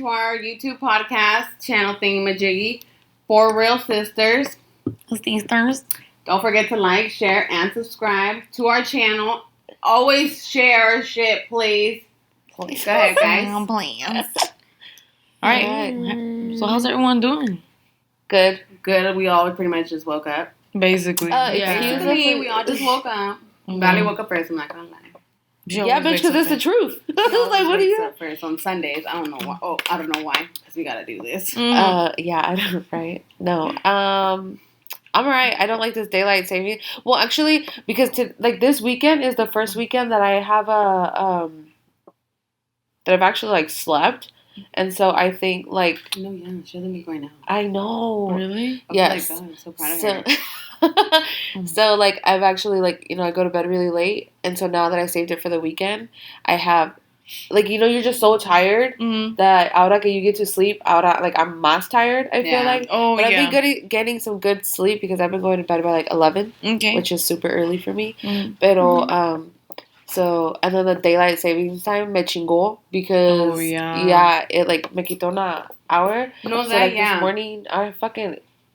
to our YouTube podcast channel thingamajiggy, For Real Sisters. Sisters. Don't forget to like, share, and subscribe to our channel. Always share shit, please. Go ahead, guys. Please. All right. So how's everyone doing? Good. We all pretty much just woke up. Basically. Basically, we all just woke up. Valley woke up first, I'm not gonna lie. Yeah, bitch, because it's the truth. Like, what do you up first on Sundays? I don't know why. Oh, I don't know why. Because we gotta do this. Yeah, I know, right? No. I'm alright. I don't like this daylight saving. Well, actually, because this weekend is the first weekend that I have that I've actually slept, and so I think No, yeah, she doesn't be going out. I know. Really? Yes. Oh my God, I'm so proud of her. So I've actually I go to bed really late, and so now that I saved it for the weekend, I have you're just so tired that ahora que you get to sleep, ahora I'm más tired. I feel like. Oh, but yeah. I've been getting some good sleep because I've been going to bed by 11, which is super early for me. Pero so and then the daylight savings time me chingó because it me quitó una hour. No, so this morning I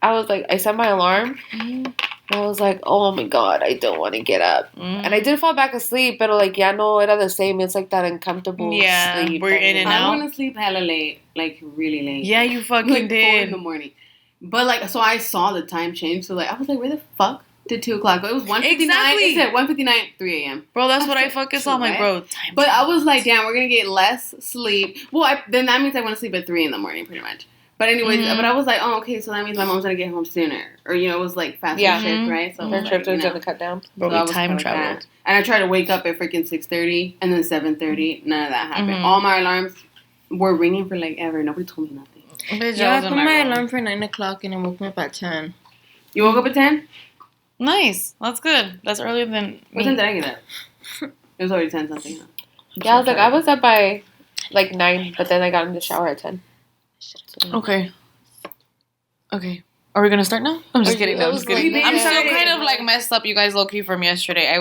was I set my alarm. And I was like, oh my God, I don't want to get up. And I did fall back asleep, but ya no era the same. It's that uncomfortable sleep. We're in and out. I want to sleep hella late, really late. Yeah, you fucking did. 4 in the morning. But so I saw the time change. So I was like, where the fuck did 2 o'clock go? It was 1:59. Exactly. It said 1:59, 3 a.m. Bro, that's what I fucking saw. I'm like, bro, time. But I was like, damn, we're gonna get less sleep. Well, then that means I want to sleep at 3 in the morning, pretty much. But anyways, but I was like, oh, okay, so that means my mom's gonna get home sooner, or it was faster shift, right? So her shift was gonna cut down. Bro, so we time traveled. And I tried to wake up at freaking 6:30 and then 7:30. None of that happened. All my alarms were ringing for ever. Nobody told me nothing. Yeah, I put my alarm for 9 o'clock and it woke me up at 10. You woke up at 10? Nice. That's good. That's earlier than What time did I get up? It was already 10 something. Huh? Yeah, I was up by 9, but then I got in the shower at 10. Okay. Are we gonna start now? I'm just kidding. I'm still kind of messed up, you guys, low key from yesterday.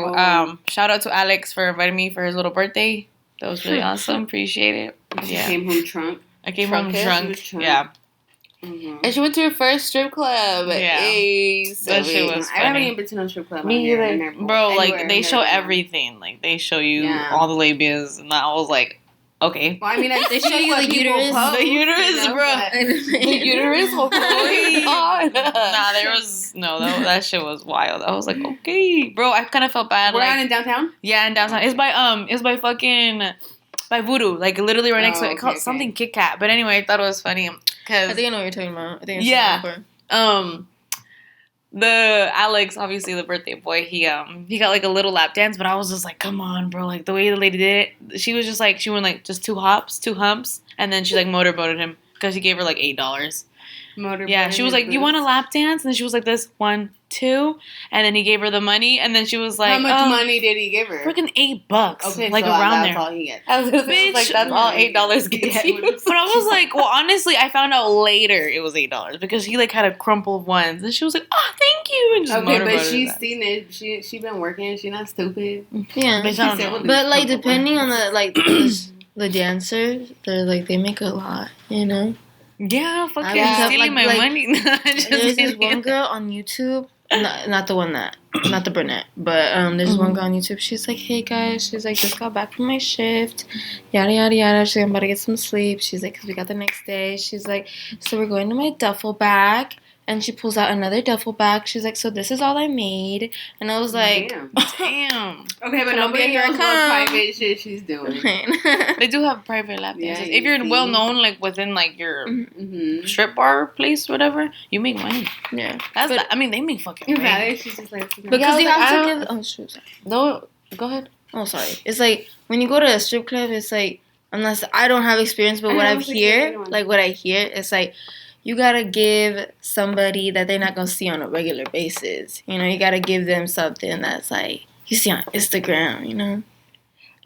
Shout out to Alex for inviting me for his little birthday. That was really awesome. Appreciate it. You came home drunk. I came home drunk. Yeah. Mm-hmm. And she went to her first strip club. Yeah. Hey, so that shit was funny. I haven't even been to no strip club. Me either. Bro, they show everything. They show you all the labias, and I was like, okay. Well, I mean, they show you the uterus. The uterus, bro. The uterus. That shit was wild. I was like, okay, bro. I kind of felt bad. We're out in downtown. Yeah, in downtown. It's by fucking by Voodoo. Literally right next to it. It's called something Kit Kat. But anyway, I thought it was funny because I think I know what you're talking about. I think the Alex, obviously the birthday boy, he got a little lap dance, but I was just like, come on, bro. The way the lady did it, she was just she went just 2 humps, and then she motorboated him because he gave her $8. Yeah, she was like, you want a lap dance? And then she was like, this 1, 2, and then he gave her the money, and then she was like, how much money did he give her? Freaking $8. Okay, around that's there. all he gets. I was gonna say, that's all $8 gets you. But I was like, well, honestly, I found out later it was $8 because he had a crumple of ones, and she was like, oh, thank you, and just but she's seen it. She been working. She not stupid. Yeah, but depending on the dancers, they're they make a lot, Yeah, fuck yeah, stealing my money. There's this one girl on YouTube, not the brunette, but there's one girl on YouTube. She's like, hey guys, she's like, just got back from my shift, yada yada yada. She's like, I'm about to get some sleep. She's like, because we got the next day. She's like, so we're going to my duffel bag. And she pulls out another duffel bag. She's like, so this is all I made. And I was like, damn. Okay, but nobody knows what private shit she's doing. They do have private lap dances. If you're well known, within your strip bar place, whatever, you make money. Yeah. They make fucking money. She's just because you have to give. Oh shoot. Sorry. No, go ahead. Oh, sorry. It's when you go to a strip club, it's unless I don't have experience, but what I hear, it's you gotta give somebody that they're not gonna see on a regular basis. You gotta give them something that's you see on Instagram.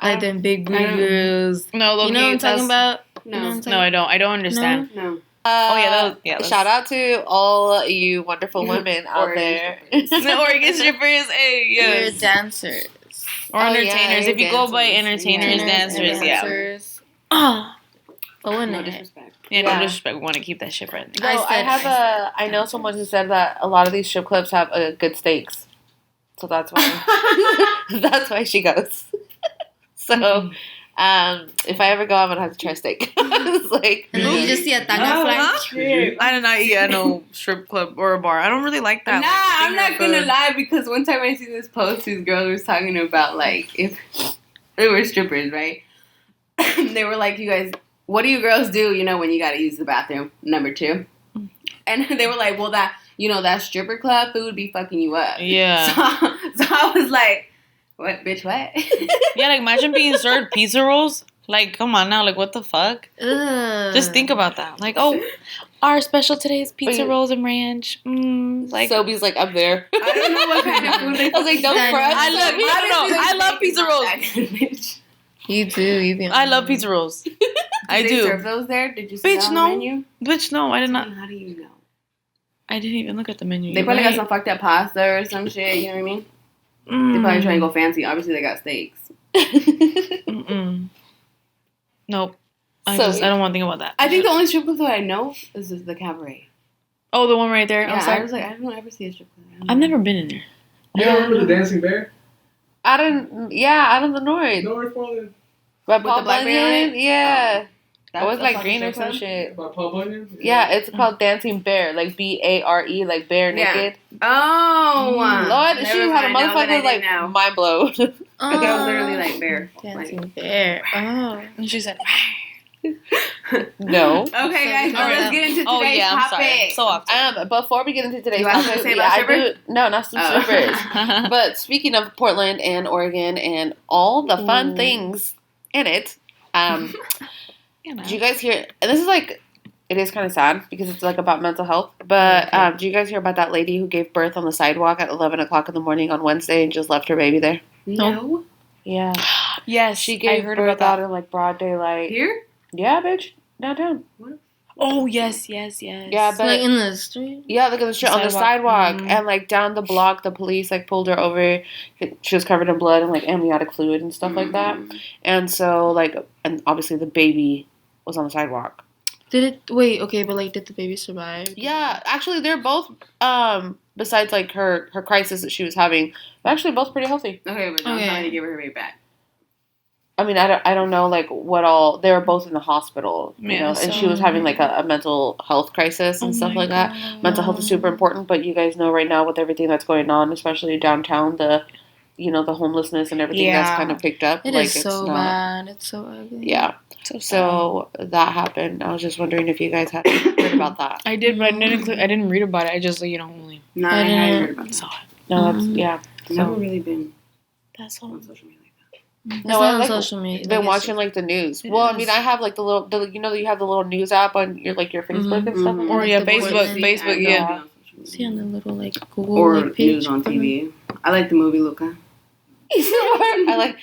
Them big booty girls. No, look, you know what I'm talking about? No, I don't. I don't understand. No. Shout out to all you wonderful women out there. Oregon strippers, hey, yes. You're dancers. Or entertainers. If you go by entertainers, dancers, yeah. But when No disrespect. Yeah, Yeah. no disrespect. We want to keep that shit friendly. No, I know someone who said that a lot of these strip clubs have good steaks. So that's why. That's why she goes. So, if I ever go, I'm gonna have to try steak. It's like, And then you just see a tanga fly. I did not eat at no strip club or a bar. I don't really like that. Nah, I'm not gonna food. lie, because one time I seen this post, these girls were talking about, like, if they were strippers, right? They were like, you guys, what do you girls do, you know, when you gotta use the bathroom, number 2? And they were like, well, that, you know, that stripper club food be fucking you up. Yeah. So I was like, what, bitch, what? Yeah, like imagine being served pizza rolls. Like, come on now, like what the fuck? Ugh. Just think about that. Like, oh, our special today is pizza Wait. rolls and ranch. Like, Sobe's like, I'm there. I don't know what kind of food they I was like, don't front. I love pizza rolls. You do. You be. I love pizza rolls. I Did do. they serve those there? Did you see Bitch, that on no. the menu? Bitch, no, I did not. How do you know? I didn't even look at the menu. They You're probably got right. some fucked up pasta or some shit, you know what I mean? They probably trying to go fancy. Obviously, they got steaks. Mm-mm. Nope. I don't want to think about that. I think the only strip club that I know is the Cabaret. Oh, the one right there Yeah, outside. I was like, I don't ever see a strip club. I've never been in there. You don't remember the Dancing Bear? Out in the north. North Portland. By With Paul the blackberry on Bunyan? it? Yeah. That's It was a like fucking green or strip some club? shit. By Paul Bunyan? Yeah, it's called Dancing Bear, like Bare, like bear Yeah. naked. Oh, Lord, she never had a mind, now that I motherfucker like know. mind blown. Like, I was literally like bare. Dancing bear. Oh. And she said, No. Okay, guys, so Okay. let's get into today's "Oh yeah, I'm topic. sorry." So often. Before we get into today's You have something topic, to say about I do. strippers? No, not some Oh. strippers. But speaking of Portland and Oregon and all the fun Ooh. things in it, You know. do you guys hear? And this is like, it is kind of sad because it's like about mental health. But do you guys hear about that lady who gave birth on the sidewalk at 11 o'clock in the morning on Wednesday and just left her baby there? No. Yeah, Yes, she I gave heard birth about out that. in like broad daylight. Here? Yeah, bitch, downtown. Oh yes. Yeah, but Like in the street. yeah, look at the street on the Sidewalk. sidewalk, and like down the block, the police like pulled her over. She was covered in blood and like amniotic fluid and stuff like that. And so like, and obviously the baby was on the sidewalk. Did it? Wait. Okay, but like, did the baby survive? Yeah, actually, they're both. Besides like her crisis that she was having, they're actually both pretty healthy. Okay, but don't tell me to give her baby back. I mean, I don't know like what all. They were both in the hospital, you Yeah, know, and so- she was having like a mental health crisis and stuff like that. Mental health is super important, but you guys know right now with everything that's going on, especially downtown, the homelessness and everything that's Yeah. kind of picked up. It like, is it's so not- bad. It's so ugly. Yeah. So sad. So that happened. I was just wondering if you guys had heard about that. I did, but I didn't read about it. I just only No, I I didn't. hadn't heard about that. saw it. No, that's yeah. I've never So really been That's all. on social media like It's no, not I on like social media. been Like, watching like the news. It Well, I is. mean, I have like you have the little news app on your Facebook and stuff. Mhm. Or yeah, The Facebook, Portland. Facebook, I yeah. know on social media. See on the little like Google Or like page. news on TV. I like the movie Luca. I like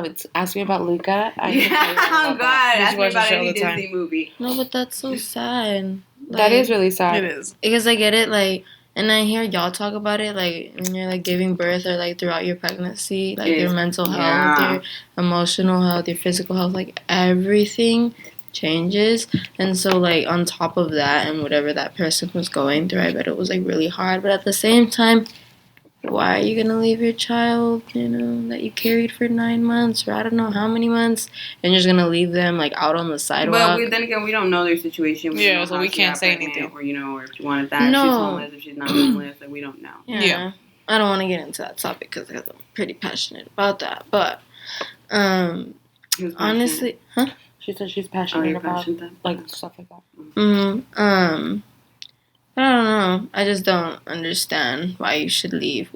it's ask me about Luca. I can tell you all Oh about God! that. Just Ask me watch the about show any all the time. Disney movie. No, but that's so sad. That is really sad. It is. Because I get it, like, and I hear y'all talk about it, like, when you're, like, giving birth or, like, throughout your pregnancy, like, your Yes. mental health, Yeah. your emotional health, your physical health, like, everything changes. And so, like, on top of that and whatever that person was going through, I bet it was, like, really hard. But at the same time, why are you going to leave your child, that you carried for 9 months or I don't know how many months, and you're just going to leave them, like, out on the sidewalk? But then again, we don't know their situation. We Yeah, don't know so how we she can't got say pregnant, anything. Or if she wanted that, if No. she's homeless, if she's not homeless, like, we don't know. Yeah. I don't want to get into that topic because I'm pretty passionate about that. But Who's honestly, She said she's passionate? passionate you're about passionate. like stuff like that. I don't know. I just don't understand why you should leave.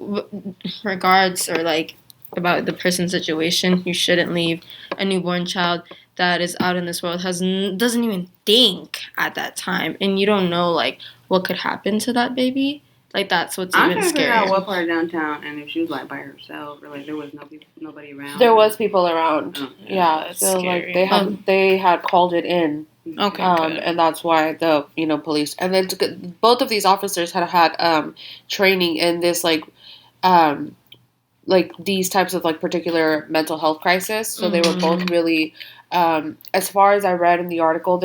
Regards or like about the person's situation, you shouldn't leave a newborn child that is out in this world doesn't even think at that time, and you don't know like what could happen to that baby. Like that's what's I'm even trying to figure out scary. what part of downtown, and if she was like by herself, or like there was nobody around. There was people around. Oh, Yeah, that's so scary. like they had called it in. Okay, good. And that's why the police and then both of these officers had training in this like these types of like particular mental health crisis. So they were both really as far as I read in the article,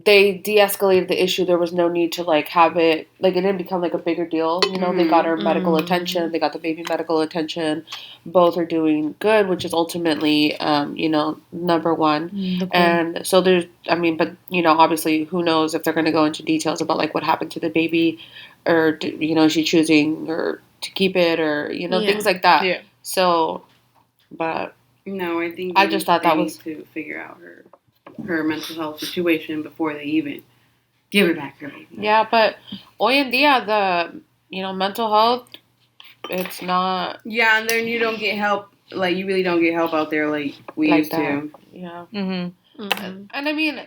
they de-escalated the issue. There was no need to like have it like it didn't become like a bigger deal. You know, they got her medical attention. They got the baby medical attention. Both are doing good, which is ultimately, number one. And so there's, but obviously, who knows if they're going to go into details about like what happened to the baby, or is she choosing or to keep it, or things like that. Yeah. So, but no, I think I just thought that was to figure out her mental health situation before they even give her back her baby. Yeah, but hoy en día, the mental health, it's not. Yeah, and then you don't get help. Like you really don't get help out there like we used to. Yeah. Mm-hmm. And I mean,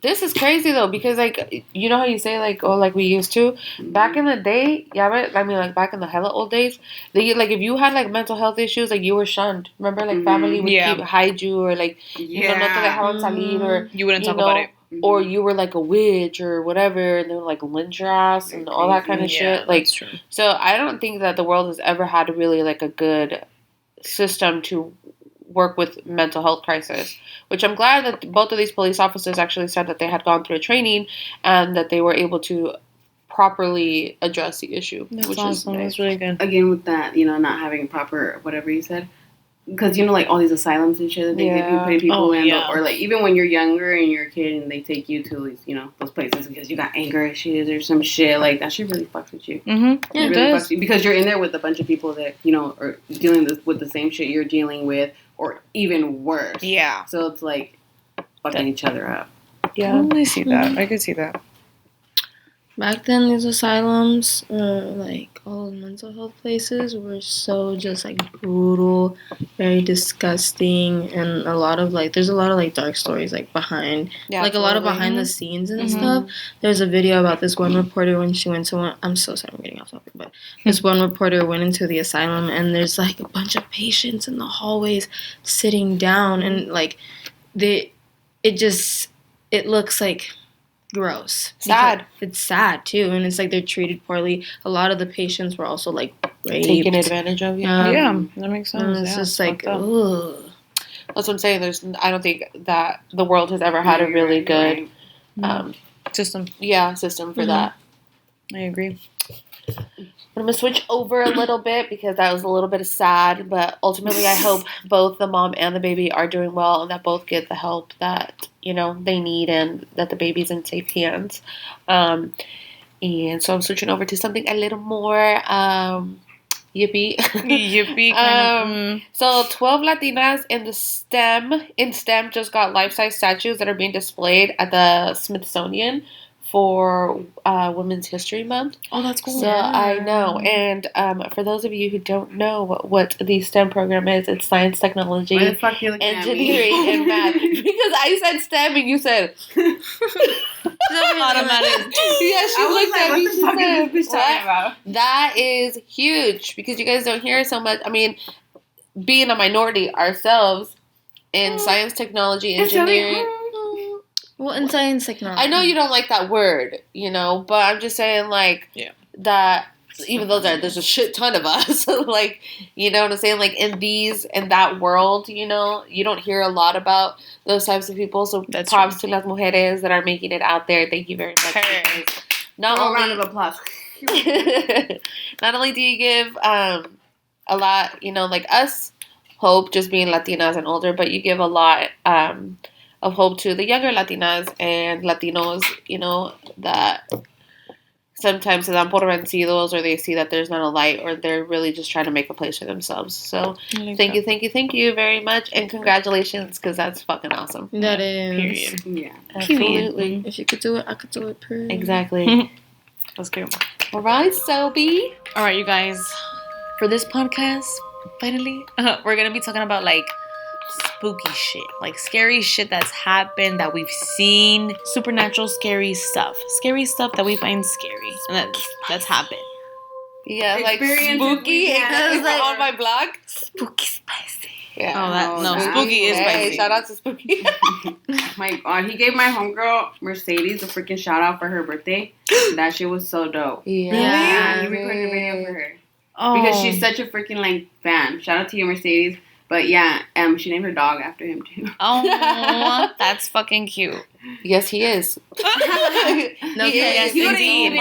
this is crazy though, because like how you say like, oh, like we used to back in the day. Yeah, but like back in the hella old days, like if you had like mental health issues, like you were shunned. Remember, like family would hide you, or like no te dejaban salir, or you wouldn't talk about it, or you were like a witch or whatever, and they would like lynch your ass and all that kind of shit. Like, true. So I don't think that the world has ever had really like a good system to work with mental health crisis, which I'm glad that both of these police officers actually said that they had gone through a training and that they were able to properly address the issue. That's which awesome. is nice. That's really good. Again, with that, not having proper whatever you said, because like all these asylums and shit that they be putting people in, or like even when you're younger and you're a kid and they take you to these those places because you got anger issues or some shit, like that shit really fucks with you. Mm-hmm. It really fucks you because you're in there with a bunch of people that are dealing with the same shit you're dealing with, or even worse. Yeah. So it's like fucking each other up. Yeah, I see that. I could see that. Back then, these asylums, like all mental health places, were so just like brutal, very disgusting, and there's a lot of like dark stories like behind, like a lot of behind the scenes and stuff. There's a video about this one reporter when she went to one. I'm so sorry, I'm getting off topic, but this one reporter went into the asylum and there's like a bunch of patients in the hallways sitting down, and like it looks like gross. Sad. It's sad too, and it's like they're treated poorly. A lot of the patients were also like raped. Taken advantage of. Yeah, that makes sense. It's just like, ugh. That's what I'm saying. I don't think that the world has ever had a really good system. Yeah, system for that. I agree. I'm going to switch over a little bit because that was a little bit of sad, but ultimately I hope both the mom and the baby are doing well and that both get the help that, they need and that the baby's in safe hands. And so I'm switching over to something a little more yippee. Yippee. So 12 Latinas in STEM just got life-size statues that are being displayed at the Smithsonian for Women's History Month. Oh, that's cool. So I know. And for those of you who don't know what the STEM program is, it's science, technology, engineering, and math. Because I said STEM and you said automatic. Yeah, she looked at me. She said, "What talking about?" That is huge because you guys don't hear so much. I mean, being a minority ourselves in science, technology, engineering. Well, in science technology. I know you don't like that word, but I'm just saying, like, that, even though there's a shit ton of us, like, you know what I'm saying? Like, in that world, you don't hear a lot about those types of people. So that's props to las mujeres that are making it out there. Thank you very much. Not only, round of applause. not only do you give a lot, like us, hope, just being Latinas and older, but you give a lot of hope to the younger Latinas and Latinos, that sometimes se dan por vencidos or they see that there's not a light or they're really just trying to make a place for themselves. So thank you very much and congratulations because that's fucking awesome. That is. Period. Yeah. Absolutely. If you could do it, I could do it. Period. Exactly. That's good. All right, Sophie. All right, you guys. For this podcast, finally, we're going to be talking about like spooky shit, like scary shit that's happened that we've seen, supernatural scary stuff that we find scary and that's happened. Yeah, like Experiences spooky. we had. It's like on my blog. Spooky spicy. Yeah. Spooky is Hey, spicy. shout out to Spooky. My God, he gave my homegirl Mercedes a freaking shout out for her birthday. That shit was so dope. Yeah. He recorded a video for her Oh. because she's such a freaking like fan. Shout out to you, Mercedes. But yeah, she named her dog after him too. Oh, that's fucking cute. Yes, he is. No, He yes, is. Cute indeed.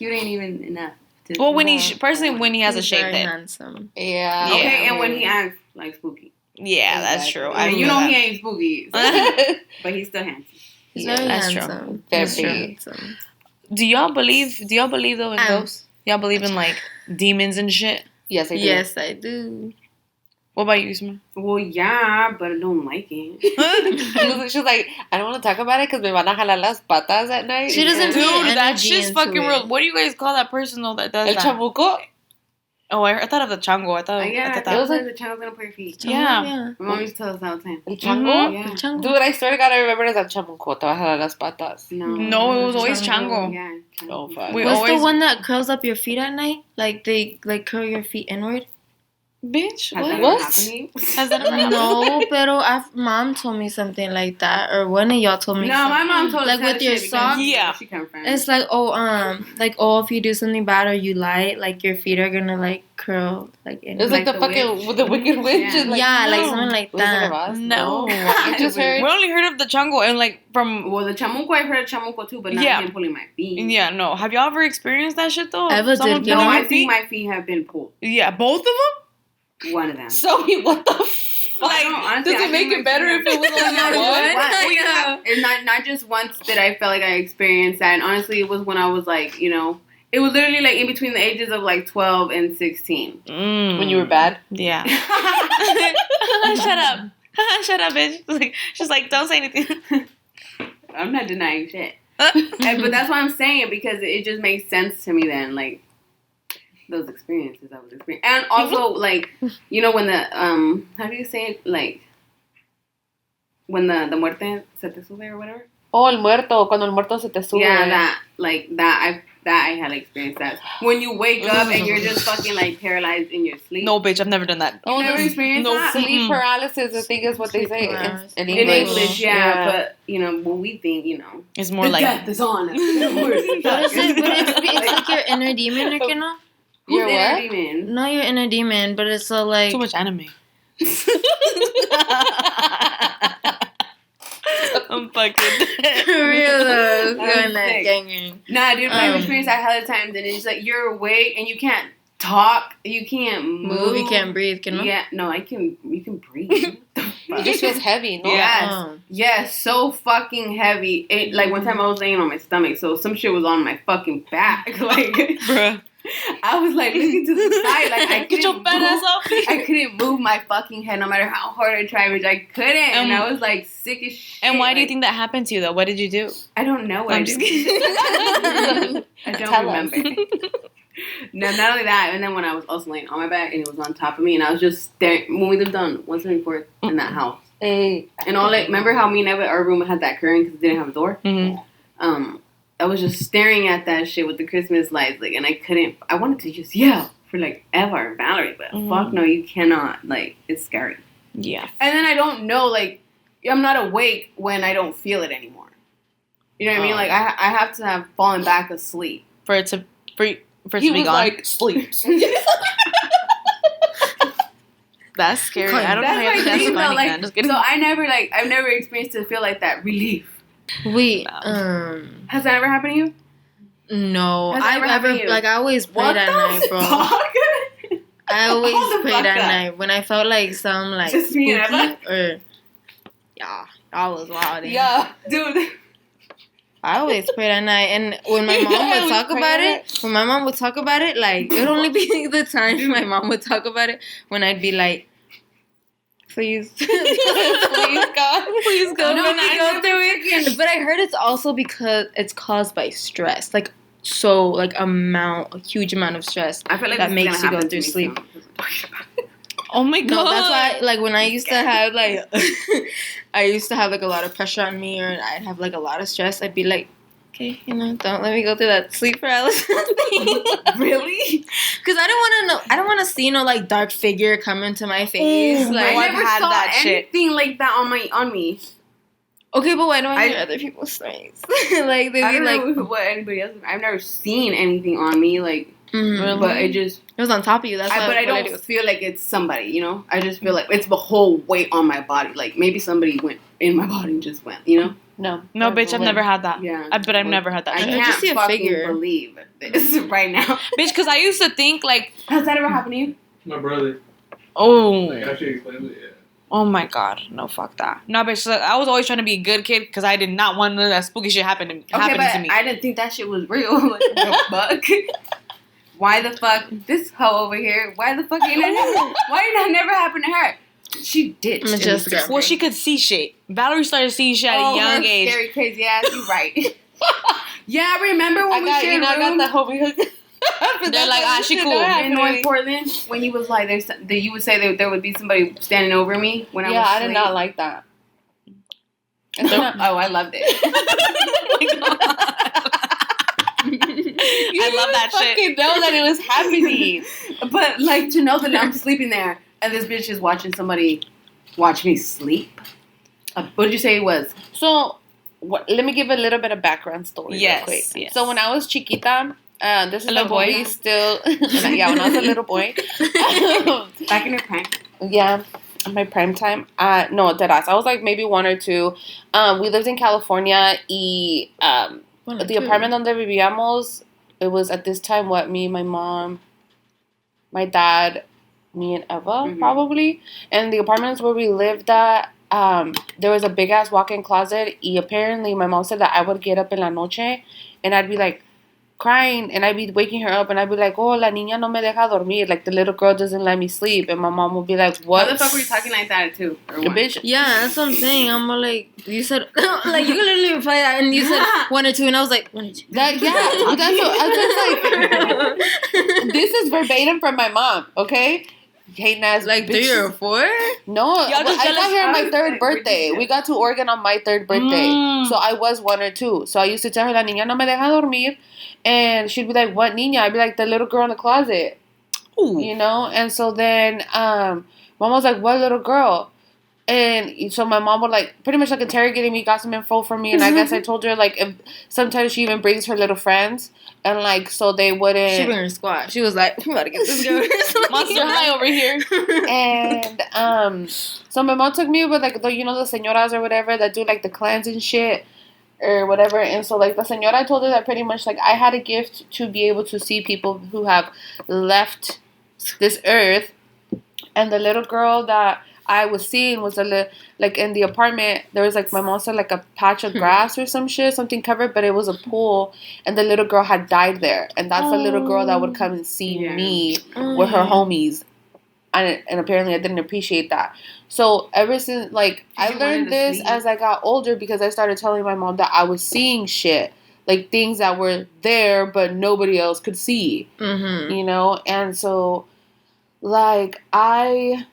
ain't even enough. Well, when when he has a He's shaved very head. handsome. Yeah. Okay, Yeah. and when he acts like spooky. Yeah, that's Exactly. true. I mean, you remember know he that. ain't spooky, but he's still handsome. He's Yeah, very that's true. handsome. That's Very true. handsome. Do y'all believe though in ghosts? Y'all believe in like demons and shit? Yes, I do. Yes, I do. What about you, Isma? Well, yeah, but I don't like it. She's like, I don't want to talk about it because me van a jalar las patas at night. She doesn't Dude, put that energy shit's into fucking it. real. What do you guys call that person though that does El that? chamuco? Oh, I thought of the chango. I thought Yeah, I it thought was that. like the channel's gonna put your feet. Yeah. My mom used to tell us all the time. El chango? Yeah. Chango. Dude, I swear to God, I remember it as el chamuco. Te va a jalar las patas. No, it was always chango. Yeah. Oh, fuck. We What's always the one that curls up your feet at night? Like they like curl your feet inward? bitch. Has that What? ever happened to you? Has that ever happened? No, pero mom told me something like that, or one of y'all told me. No, my something. mom told us Like that with your shit because socks? Yeah. she confirmed. It's like if you do something bad or you lie, like your feet are gonna like curl like in. It's like the the fucking, witch. the Wicked Witch. Yeah. and, like, like no. something like Wizard of that. Oz? No. I just heard. We only heard of the chango and like from Well, the chamuco, I've heard of chamuco too, but not Yeah. him pulling my feet. yeah. No, have y'all ever experienced that shit though? Eva Someone did, you No, pulling know? I your think feet? my feet have been pulled. Yeah, both of them. One of them. So, what the fuck? I don't- honestly, does I it make think it better my if it was only feet have- one? Well, yeah. It's not just once that I felt like I experienced that. And honestly, it was when I was like, it was literally like in between the ages of like 12 and 16. When you were bad? Yeah. Shut up. Shut up, bitch. Like, she's like, don't say anything. I'm not denying shit. But that's why I'm saying it, because it just makes sense to me then, like those experiences I was experiencing. And also, like, when the how do you say it, like when the muerte se te sube or whatever. Oh, el muerto, cuando el muerto se te sube. Yeah, I had experienced that. When you wake up and you're just fucking like paralyzed in your sleep. No, bitch, I've never done that. You never experienced no, that? Sleep Mm-mm. paralysis, I think is what they say in In English. English, yeah, but what we think, It's more like death is on us. What is it? But it's like your inner demon, or no? Your Who's what? inner demon? Not your inner demon, but it's so like. too much anime. I'm fucking Real though. I'm Going that sick. gang. Nah, dude, I've experienced that hella times, and it's like you're awake and you can't talk, you can't move, You can't breathe, you know? Yeah, no, you can breathe. It just feels heavy, no? Yes. Oh. Yes, so fucking heavy. It, like one time I was laying on my stomach, so some shit was on my fucking back. Like, bruh. I was like looking to the side, like I Get your couldn't fat ass move. off me. I couldn't move my fucking head, no matter how hard I tried, which I couldn't, and I was like sick as shit. And why do you like, think that happened to you though? What did you do? I don't know what I'm I just did. kidding. I don't Tell us. remember. No, not only that, and then when I was also laying on my back and it was on top of me, and I was just staring. When we lived on 174th in that house, Hey. and remember how me and Eva, our room had that curtain because it didn't have a door. Mm-hmm. I was just staring at that shit with the Christmas lights, like, and I wanted to just yell for like Eva or Valerie, but fuck no, you cannot. Like, it's scary. Yeah. And then I don't know, like, I'm not awake when I don't feel it anymore. You know what I mean? Like, I have to have fallen back asleep. For it to be He was gone. like, sleeps. That's scary. I don't know how That's you my that's thing, though. funny, Like, man. Just kidding. so I've never experienced to feel like that relief. Wait, Has that ever happened to you? no. Has that ever happened to you? Like, I always prayed at night, bro. Fuck? I always Hold the prayed fuck at up. night when I felt like some, like, Just me and spooky, or, yeah, I was wild. Yeah, dude. I always prayed at night, and when my mom I would always talk pray about at it, like, it would only be the times my mom would talk about it when I'd be like, please, please God, please go. No, When I I go never through it, but I heard it's also because it's caused by stress, like, so, like, a huge amount of stress. I feel like That this is makes gonna you go happen to through me sleep. soon. Oh my god. No, that's why, like, when I used to have, like, I used to have, like, a lot of pressure on me, or I'd have, like, a lot of stress, I'd be like, okay, don't let me go through that sleep paralysis thing. Really? Because I don't want to see no, like, dark figure come into my face. Ooh, Like, I've I never had saw that shit. anything like that on me. okay, but why do I I- hear other people's stories? Like, they I be don't like, know what anybody else. I've never seen anything on me. Like, Really? But it just, It was on top of you. That's why. but I what don't was. feel like it's somebody, you know? I just feel like it's the whole weight on my body. Like maybe somebody went in my body and just went, you know? No, bitch, I've never had that. Yeah. But I've never had that I shit. can't just see a fucking figure. believe this right now. Bitch, because I used to think, like, Has that ever happened to you? My brother. oh. Like, after he explains it, yeah. Oh my god, no, fuck that. No, bitch, like, I was always trying to be a good kid because I did not want none of that spooky shit happening to me. I didn't think that shit was real. Like, the fuck? Why the fuck? This hoe over here, why the fuck ain't that never, why did that never happen to her? She ditched. in the Jessica. sixth Well, grade. she could see shit. Valerie started seeing shit at a young her age. Scary, crazy ass. You right. Yeah, I remember when we shared I got rooms the homie hook. They're like, ah, she cool. in North Portland. When you was like, you would say that there would be somebody standing over me when I was Yeah, I asleep. did not like that. Oh, I loved it. I love that shit. Fucking know that it was happening. But like to know that I'm sleeping there and this bitch is watching somebody watch me sleep. What did you say it was? So, let me give a little bit of background story. Yes, real quick. yes. So when I was chiquita, this is A little the movie boy? still. Yeah, when I was a little boy. Back in your prime. Yeah, my prime time. No, deadass. I was like maybe 1 or 2. We lived in California. The apartment donde vivíamos, it was at this time me, my mom, my dad, me and Eva probably. And the apartments where we lived at, there was a big ass walk-in closet. Y apparently my mom said that I would get up in la noche and I'd be like crying and I'd be waking her up and I'd be like, oh, la niña no me deja dormir, like the little girl doesn't let me sleep. And my mom would be like, what? How the fuck were you talking like that too? Or what? Bitch, Yeah, that's what I'm saying. I'm like, you said, like, you literally replied that, and you said 1 or 2, and I was like, 1 or 2. that's what I was just like, this is verbatim from my mom, okay? Hating ass Like 3 bitches. or 4? No, Y'all just I jealous? got here on I my was 3rd like, birthday. where'd you We got to Oregon on my 3rd birthday. So I was 1 or 2. So I used to tell her, la niña no me deja dormir. And she'd be like, what niña? I'd be like, the little girl in the closet. Ooh. You know? And so then mom was like, what little girl? And so my mom would like pretty much like interrogating me, got some info from me, and I guess I told her like if sometimes she even brings her little friends, and like so they wouldn't. She bring her squad. She was like, I'm about to get this girl. Monster High over here. And so my mom took me with like the the señoras or whatever that do like the clans and shit or whatever, and so like the señora told her that pretty much like I had a gift to be able to see people who have left this earth, and the little girl that I was seeing was like in the apartment. There was like my mom said like a patch of grass or some shit, something covered, but it was a pool, and the little girl had died there, and that's the little girl that would come and see me with her homies, and apparently I didn't appreciate that. So ever since like I learned this as I got older because I started telling my mom that I was seeing shit. Like things that were there but nobody else could see. You know? And so like that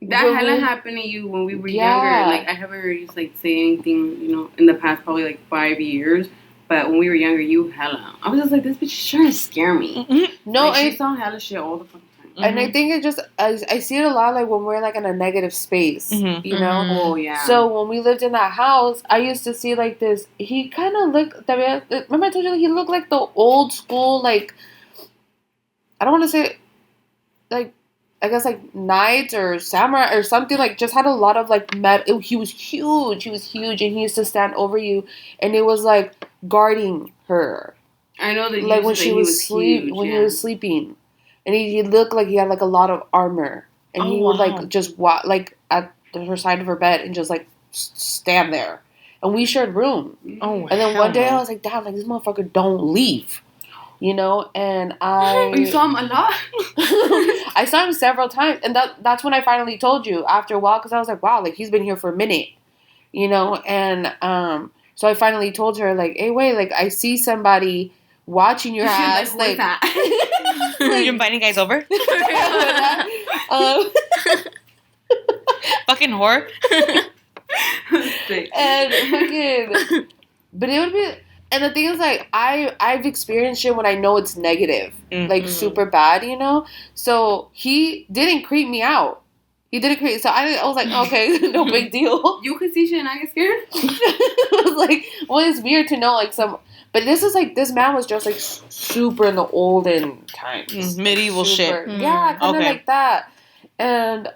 hella happened to you when we were younger. Like I haven't heard you like say anything, in the past probably like 5 years. But when we were younger, you hella. I was just like, this bitch is trying to scare me. No, like, she saw hella shit all the fucking time. And I think it just I see it a lot like when we're like in a negative space, you know. Oh yeah. So when we lived in that house, I used to see like this. He kind of looked. Remember I told you he looked like the old school like. I don't want to say, like, I guess like knights or samurai or something, like just had a lot of like he was huge. He was huge, and he used to stand over you, and it was like guarding her. I know that. Like when she was huge, he was sleeping. And he looked like he had like a lot of armor, and he would like just walk like at her side of her bed and just like stand there. And we shared room. Oh, and then one day I was like, "Dad, like this motherfucker don't leave," And You saw him a lot. I saw him several times, and that's when I finally told you after a while because I was like, "Wow, like he's been here for a minute," And so I finally told her like, "Hey, wait, like I see somebody watching your ass, like." You inviting guys over? Fucking whore. And fucking, but it would be, and the thing is like I've experienced shit when I know it's negative, like super bad, So he didn't creep me out. He didn't creep. So I was like, okay, no big deal. You could see shit and I get scared. I was like, well, it's weird to know like But this man was just like super in the olden times. Medieval shit. Yeah, kind of like that. And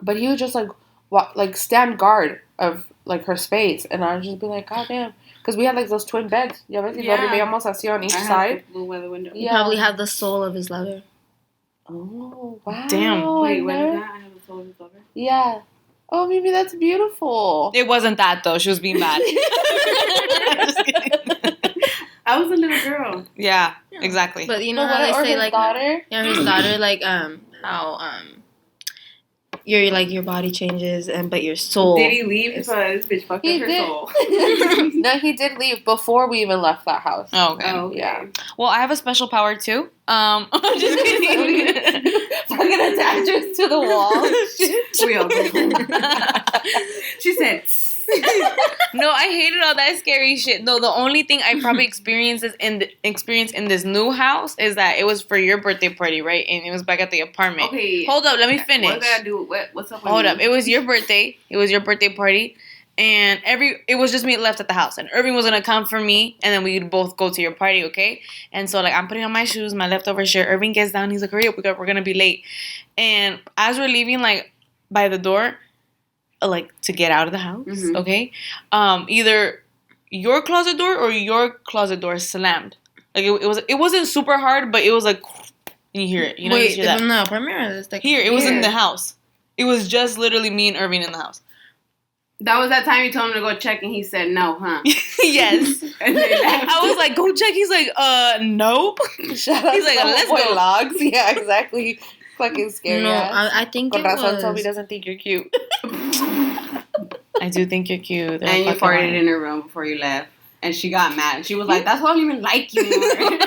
but he would just like stand guard of like her space, and I'd just be like, God damn. Because we had like those twin beds. Ya ves? Y dormíamos así on each side. The window. You probably have the soul of his lover. Oh, wow. Damn. Wait, what is that? I have a soul of his lover? Yeah. Oh, maybe that's beautiful. It wasn't that though. She was being bad. Just kidding. I was a little girl. Yeah, exactly. But you know But how they or say his like daughter? yeah, his daughter like how your body changes but your soul. Did he leave? Because this bitch fucked He up her did. soul. No, he did leave before we even left that house. Oh, okay. Oh, okay. Yeah. Well, I have a special power too. I'm just kidding. Fucking attach us to the wall. We all go. She said, No, I hated all that scary shit. No, the only thing I probably experienced in this new house is that it was for your birthday party, right? And it was back at the apartment. okay. Hold up, let me finish. What did I do? What's up with Hold you? up. It was your birthday. It was your birthday party. And it was just me left at the house. And Irving was going to come for me. And then we'd both go to your party, okay? And so, like, I'm putting on my shoes, my leftover shirt. Irving gets down. He's like, hurry up. We're going to be late. And as we're leaving, like, by the door, like, to get out of the house, okay? Either your closet door or your closet door slammed. Like, it wasn't super hard, but it was like, and you hear it. You know, Wait, you hear that. from the apartment or this? Here, it was in the house. It was just literally me and Irving in the house. That was that time you told him to go check and he said no, huh? Yes. And they laughed. I was like, go check. He's like, nope. Shout out He's like, to let's Boy go. Logs. Yeah, exactly. Fucking scary. No, ass. I think Con it razón Toby was. doesn't think you're cute. I do think you're cute. And you farted in her room before you left. And she got mad. She was like, that's why I don't even like you anymore.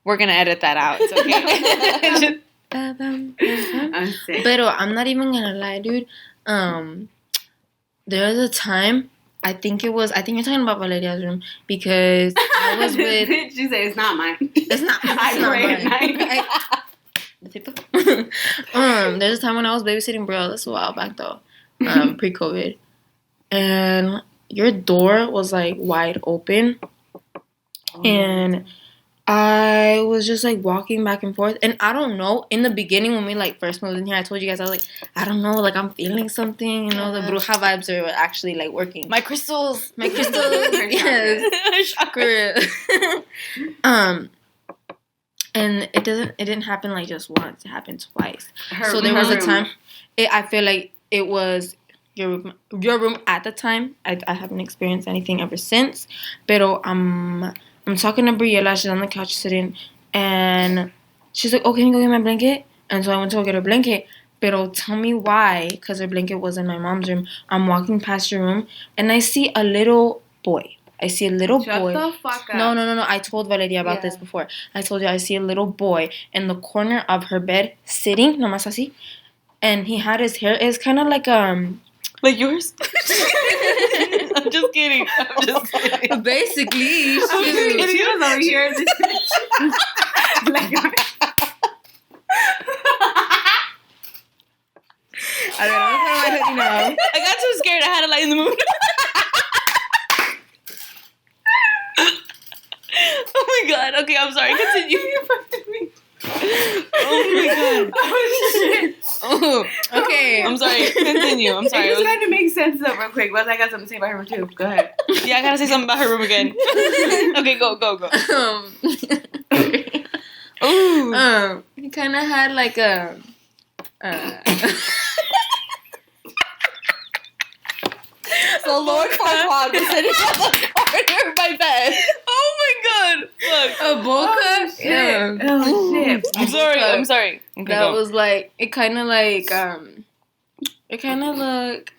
We're going to edit that out. It's okay. I'm sick. Pero I'm not even gonna lie, dude. There was a time. I think you're talking about Valeria's room because I was with. She said, it's not mine. It's not. I pray at night. There's a time when I was babysitting Bro. That's a while back though, pre-COVID, and your door was like wide open, and I was just like walking back and forth, and I don't know. In the beginning, when we like first moved in here, I told you guys I was like, I don't know, like I'm feeling something. You know, the bruja vibes are actually like working. My crystals. Yes, chakra. And it didn't happen like just once. It happened twice. So there was a time. I feel like it was your room at the time. I haven't experienced anything ever since. Pero I'm talking to Briella. She's on the couch sitting, and she's like, "Oh, can you go get my blanket?" And so I went to go get her blanket. Pero tell me why, because her blanket was in my mom's room. I'm walking past your room, and I see a little boy. Shut the fuck up. No. I told Valeria about this before. I told you I see a little boy in the corner of her bed, sitting, nomás así. And he had his hair. It's kind of like Like yours? I'm just kidding. Basically, She was over here. I got too scared. I had a light in the mood. Oh my god. Okay, I'm sorry. Continue. Oh my god. Oh shit. Oh, okay. I'm sorry. Continue. I'm sorry. It just kind of makes sense though, real quick. But I got something to say about her too. Go ahead. Yeah, I gotta say something about her room again. Okay, go. Ooh. He kind of had like a. So Lord Farquaad was sitting on the corner of my bed. Oh my god. Fuck. A boca. Shit. Oh shit. I'm sorry. Okay, That go. was like it kind of like it kind of looked.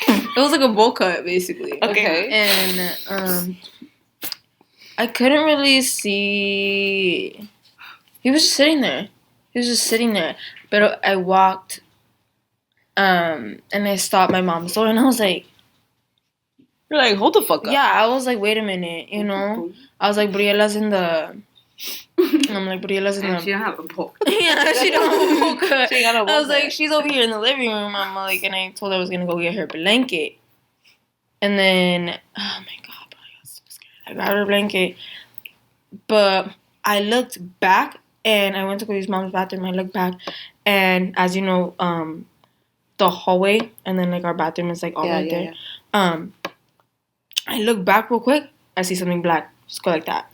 It was like a bowl cut basically. Okay. And I couldn't really see. He was just sitting there. But I walked. And I stopped my mom's door, and I was like, You're like, hold the fuck up. yeah, I was like, wait a minute, you know? I was like, Briella's in the. And I'm like, Briella's in And the. she don't have a book. Yeah, she don't have a bowl cut. She got a I was bowl like, cut. she's over here in the living room. I'm like, and I told her I was gonna go get her blanket. And then, oh my god, bro, I got so I grabbed her blanket. But I looked back, and I went to Cody's mom's bathroom. I looked back, and as you know, the hallway and then like our bathroom is like all right there. Yeah. I look back real quick. I see something black. Just go like that.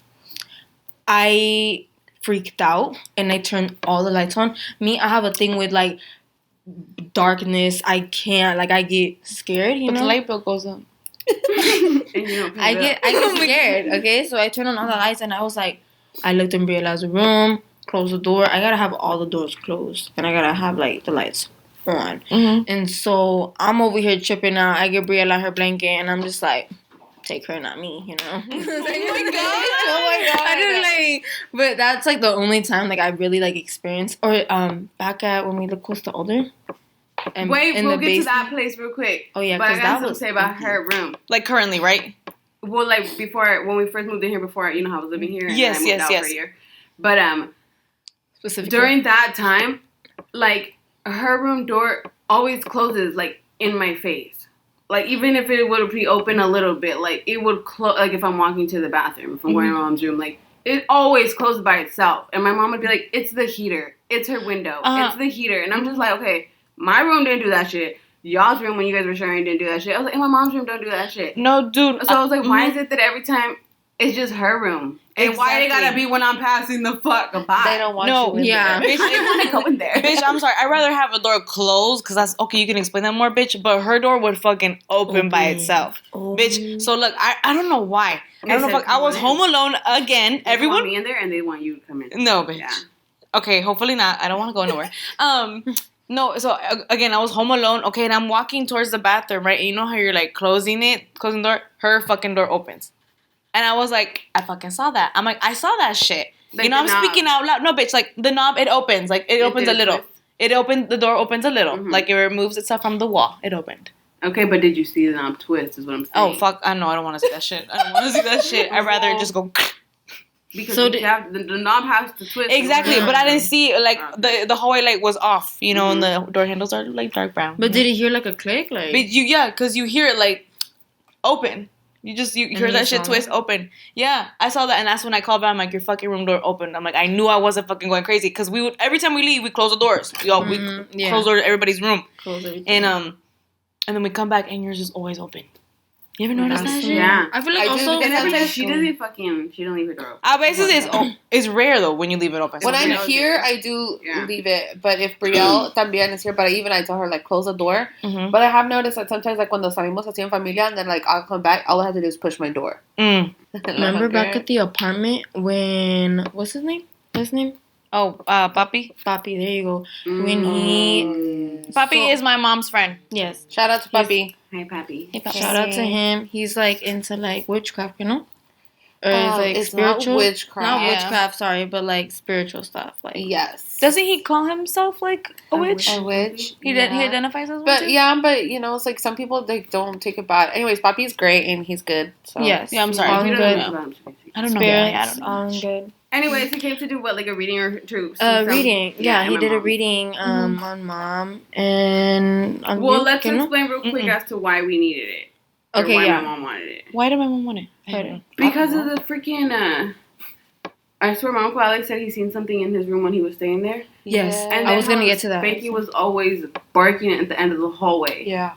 I freaked out and I turned all the lights on. Me, I have a thing with like darkness. I can't, like, I get scared, you know? The light bill goes up. I get scared, okay? So I turned on all the lights and I was like, I looked in Briela's room, closed the door. I gotta have all the doors closed and I gotta have like the lights on. Mm-hmm. And so I'm over here tripping out. I get Briela her blanket and I'm just like, take her, not me, you know? Oh my god. I didn't like, but that's like the only time like I really like experienced. Or back at when we lived close to Older. And wait, we'll get to that place real quick. Oh yeah, but I got something to say about her room. Like currently, right? Well, like before, when we first moved in here, before, you know how I was living here. And yes, I moved out for a year. But specifically during that time, like her room door always closes like in my face. Like, even if it would be open a little bit, like, it would close, like, if I'm walking to the bathroom, if I'm going to my mom's room, like, it always closed by itself. And my mom would be like, it's the heater. It's her window. It's the heater. And I'm just like, okay, my room didn't do that shit. Y'all's room, when you guys were sharing, didn't do that shit. I was like, and my mom's room don't do that shit. No, dude. So I was like, why is it that every time it's just her room? And why they gotta be when I'm passing the fuck by? They don't want you in there. Bitch, I don't want to go in there. Bitch, I'm sorry. I'd rather have a door closed because that's okay. You can explain that more, bitch. But her door would fucking open by itself, bitch. So look, I don't know why. I don't know. I was home alone again. Everyone want me in there, and they want you to come in. No, bitch. Yeah. Okay, hopefully not. I don't want to go anywhere. No. So again, I was home alone. Okay, and I'm walking towards the bathroom, right? And you know how you're like closing the door. Her fucking door opens. And I was like, I fucking saw that. I'm like, I saw that shit. Like, you know, I'm speaking out loud. No, bitch, like, the knob, it opens. Like, it opens a little. The door opens a little. Mm-hmm. Like, it removes itself from the wall. It opened. Okay, but did you see the knob twist is what I'm saying. Oh, fuck. I know. I don't want to see that shit. I'd rather just go... Because so the knob has to twist. Exactly, but I didn't see, like, the hallway light was off, you know, and the door handles are, like, dark brown. But did you hear, like, a click? Like, but because you hear it, like, open. You hear that shit twist open. Yeah, I saw that, and that's when I called back. I'm like, your fucking room door opened. I'm like, I knew I wasn't fucking going crazy because we would every time we leave, we close the doors. We close everybody's room. Close everything. And then we come back, and yours is always open. You ever noticed that shit? Yeah, I feel like also she don't leave her door open. Our basis is rare though when you leave it open. When I'm here, I do leave it. But if Brielle también is here, but I tell her like close the door. Mm-hmm. But I have noticed that sometimes like cuando salimos así en familia, and then like I'll come back, all I have to do is push my door. Remember back at the apartment when what's his name? Oh, Papi. Papi, there you go. When he Papi is my mom's friend. Yes. Shout out to Papi. Hi, Papi. Hey, Papi. Shout out to him. He's like into like witchcraft, you know? Or like it's spiritual. Not witchcraft. Not witchcraft, sorry, but like spiritual stuff. Like yes. Doesn't he call himself like a witch? A witch. He identifies as one. But but you know, it's like some people they don't take it bad. Anyways, Papi's great and he's good. So. Yes. Yeah, I'm sorry. All good. I don't know. I don't know. All good. Anyways, he came to do what, like a reading or to? Reading. Yeah, he did a reading on Mom and on let's explain real quick as to why we needed it. Okay, why my mom wanted it. Why did my mom want it? Because of the freaking I swear my Uncle Alex said he seen something in his room when he was staying there. Yes. And I was gonna get to that. Spanky was always barking at the end of the hallway. Yeah.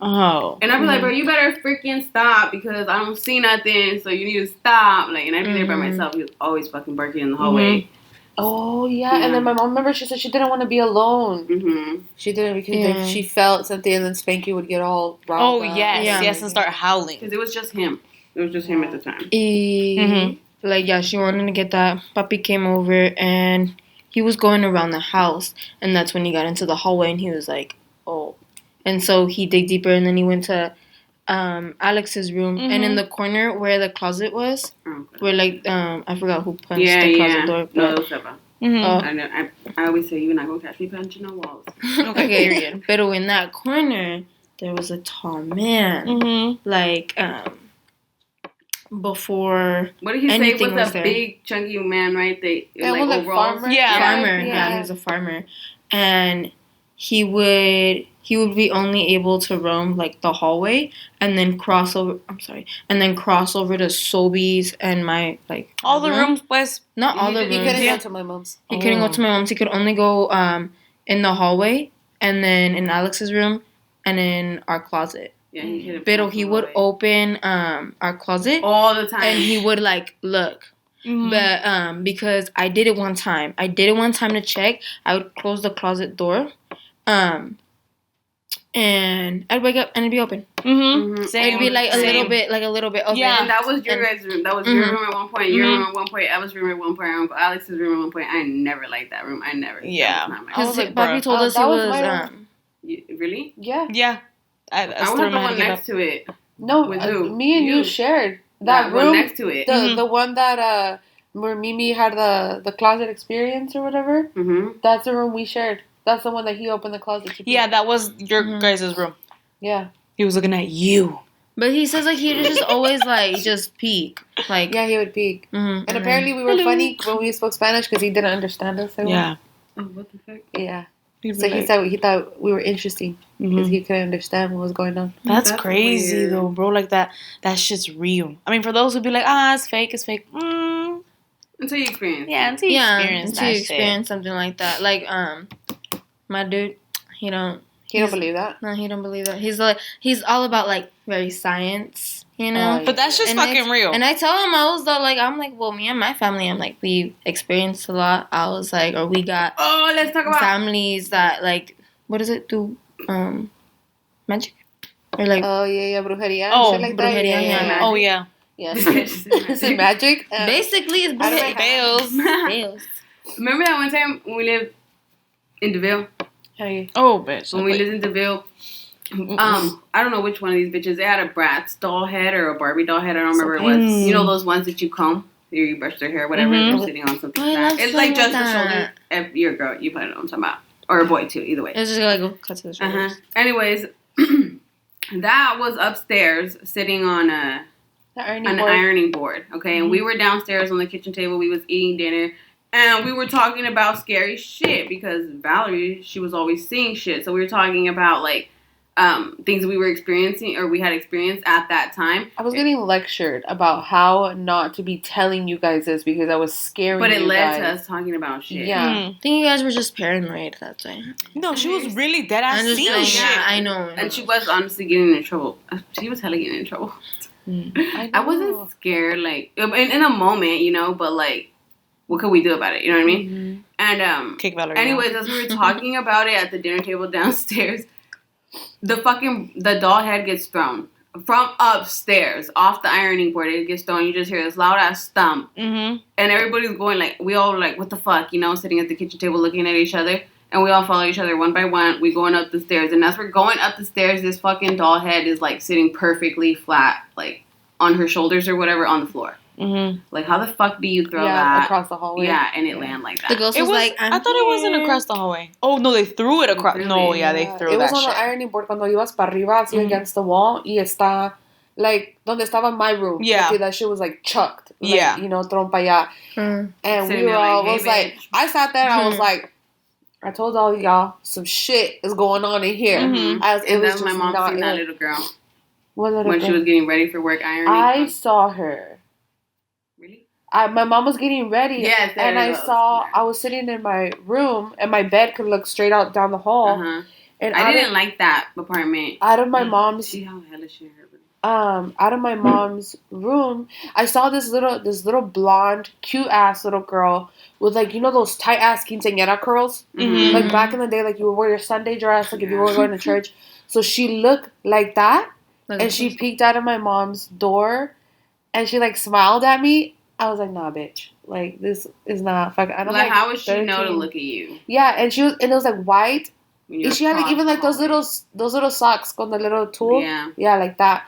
Oh. And I'd be like, bro, you better freaking stop because I don't see nothing, so you need to stop. Like, and I'd be there by myself. He was always fucking barking in the hallway. Mm-hmm. Oh, yeah. And then my mom, remember, she said she didn't want to be alone. Mm-hmm. She didn't because like, she felt something and then Spanky would get all riled up. Yes, and start howling. Because it was just him. It was just him at the time. Like, yeah, she wanted to get that. Papi came over and he was going around the house. And that's when he got into the hallway and he was like, oh. And so he dig deeper, and then he went to Alex's room, and in the corner where the closet was, where like I forgot who punched the closet door. But, I always say you're not gonna catch me punching no walls. Okay, but in that corner there was a tall man, like before. What did he say? Was a big chunky man, right? Like farmer. Yeah, farmer. Yeah, he was a farmer, and he he would be only able to roam like the hallway and then cross over. And then cross over to Sobeys and my like All the room. rooms, pues. Not all the He rooms. couldn't go to my mom's. He couldn't go to my mom's. He could only go in the hallway and then in Alex's room and in our closet. Yeah, he couldn't. But he would open our closet all the time, and he would like look. Mhm. But because I did it one time to check, I would close the closet door, and I'd wake up and it'd be open. Mm-hmm. It'd be like a little bit open. Yeah. And that was your guys' room. That was your room at one point. Your room at one point. Eva's room at one point. Uncle Alex's room at one point. I never liked that room. I never. Yeah. That was not my I was Because like, Bobby bruh, told us he that was was my room. Really? Yeah. Yeah. I I was the one next to it. No, With who? me and you You. shared that one room. next to it. The one that where Mimi had the closet experience or whatever. Mm-hmm. That's the room we shared. That's the one that he opened the closet to. Yeah, that was your guys' room. Yeah. He was looking at you. But he says like he just always like just peek like Yeah, he would peek. mhm. And apparently we were funny when we spoke Spanish because he didn't understand us. Yeah. Oh, what the fuck? Yeah. He'd be So he like, said he thought we were interesting because mhm. he couldn't understand what was going on. That's That's crazy weird. though, bro. Like that shit's real. I mean, for those who'd be like, it's fake, it's fake. Until you experience. Yeah, until you experience until that you experience something like that. Like my dude, he don't believe that. no, he don't believe that. He's all about like very science, you know. Oh, But that's just And fucking real. And I tell him I'm like, well, me and my family, I'm like, we experienced a lot. I was like, or we got Oh, let's talk about. families that like, what does it do? Magic or like Oh yeah, brujeria. Oh, shit like that. brujeria, Yeah. yeah. Oh yeah. Yeah. Is it magic? basically it's I don't brujeria. know. Bales. Remember that one time when we lived in DeVille? Hey. Oh, bitch. When we lived in DeVille, I don't know which one of these bitches. They had a Bratz doll head or a Barbie doll head. I don't remember what it was. You know those ones that you comb? You brush their hair, whatever. Mhm. They're sitting on something I flat. love It's like just the that. shoulder. If you're a girl, you put it on something about. Or a boy too, either way. It's just like go cut to the shoulders. Anyways, that was upstairs sitting on an ironing board. Okay, and we were downstairs on the kitchen table. We was eating dinner. And we were talking about scary shit because Valerie, she was always seeing shit. So we were talking about like things that we were experiencing or we had experienced at that time. I was getting lectured about how not to be telling you guys this because I was scaring But it you led to guys. us talking about shit. Yeah. I think you guys were just paranoid that time. No, she was really dead ass I'm just seeing saying, shit. yeah, I know. And she was honestly getting in trouble. She was hella getting in trouble. I wasn't scared, like, in a moment, you know, but like, what could we do about it? You know what I mean? Mm-hmm. And Kick Valerie anyways, as we were talking about it at the dinner table downstairs, the doll head gets thrown from upstairs off the ironing board. It gets thrown. You just hear this loud ass thump, Mm-hmm. and everybody's going like, we all were like, what the fuck, you know, sitting at the kitchen table looking at each other, and we all follow each other one by one. We going up the stairs, and as we're going up the stairs, this fucking doll head is like sitting perfectly flat, like on her shoulders or whatever, on the floor. Mm-hmm. Like, how the fuck do you throw that? across the hallway. Yeah, and it land like that. The ghost It was, was like, I thought it wasn't across the hallway. Oh no, they threw it across. They threw No, it. yeah, they threw It that was on shit. the ironing board cuando ibas para arriba, así against the wall, y está, like, donde estaba my room. Yeah. Like, that shit was, like, chucked. Like, Yeah. you know, thrown para allá. And Sitting we were there like, all, hey, was like, bitch. I sat there and I was like, I told all of y'all, some shit is going on in here. Mhm. It And was that's my just mom not seen that it. little girl What little when girl? she was getting ready for work ironing. I saw her. Really? My mom was getting ready. Yes, there and it I goes. saw, Yeah. I was sitting in my room, and my bed could look straight out down the hall. Uh-huh. And I didn't like that apartment. out of my mom's See how hellish she hurt. out of my mom's room, I saw this little blonde, cute ass little girl with, like, you know, those tight ass quinceañera curls, Mhm. like back in the day, like you would wear your Sunday dress, like if you were going to church. So she looked like that, and she peeked out of my mom's door, and she like smiled at me. I was like, nah, bitch, like this is not fucking. And I'm Like, like, how would she know to 13. look at you? Yeah, and it was like white. When you're And she had like across even the like those hallway? little socks con the little tool. Yeah. Like that.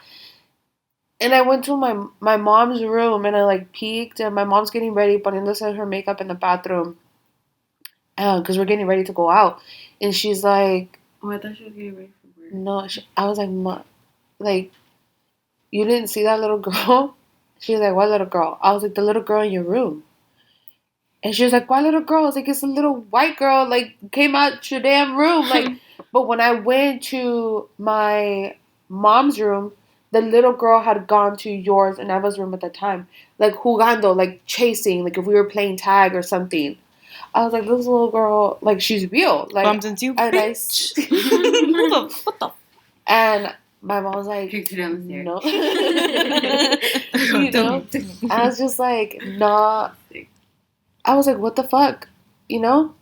And I went to my mom's room and I like peeked and my mom's getting ready, poniéndose her makeup in the bathroom. Because we're getting ready to go out. And she's like, Oh, I thought she was getting ready for work. no, I was like, like, you didn't see that little girl? She was like, what little girl? I was like, the little girl in your room. And she was like, what little girl? I was like, it's a little white girl, like, came out your damn room. Like, But when I went to my mom's room, the little girl had gone to yours and Eva's room at the time. Like, jugando, like, chasing. Like, if we were playing tag or something. I was like, this little girl, like, she's real. Like, Bumped into you, and bitch. What the? And my mom was like, Kicked her down the stairs. no. You know? I was just like, nah. I was like, what the fuck? You know?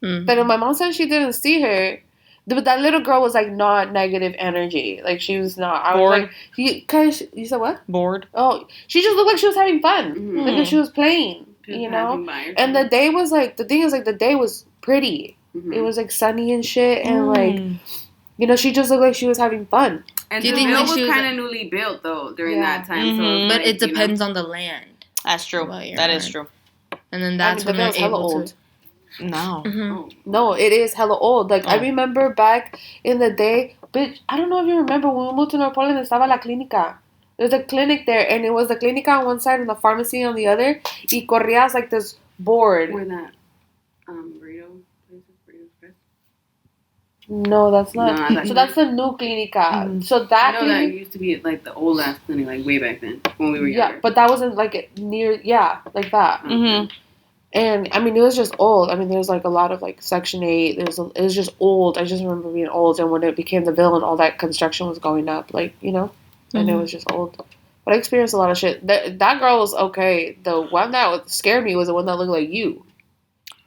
But my mom said she didn't see her. But that little girl was like not negative energy. Like she was not. I Bored? was like, you said what? Bored. Oh, she just looked like she was having fun. Mhm. Like if she was playing, Just you know? passing by or And the something. day was like, the thing is like the day was pretty. Mhm. It was like sunny and shit. And like, you know, she just looked like she was having fun. And Do you the think bill when was she was- kind of newly built though during Yeah. that time. So Mhm. But like, it depends on the land. That's true. Well, you're That is right. true. And then that's the when they're bill's hella able old. to. No. Oh. No, it is hella old. Like, I Oh. remember back in the day, bitch, I don't know if you remember when we moved to North Portland, estaba la clínica. There's a clinic there, and it was the clínica on one side and the pharmacy on the other. Y corrías like this board. Where that burrito place is, Burrito Express? No, that's not. No, that's So that's the new clínica. Mhm. So I that know that clinic, used to be like the old ass clinic, like way back then when we were yeah, younger. but that wasn't like near, yeah, like that. Mhm. And I mean, it was just old. I mean, there's like a lot of like Section 8. It was just old. I just remember being old. And when it became the Ville and all that construction was going up, like, you know, and it was just old. But I experienced a lot of shit. That girl was okay. The one that scared me was the one that looked like you.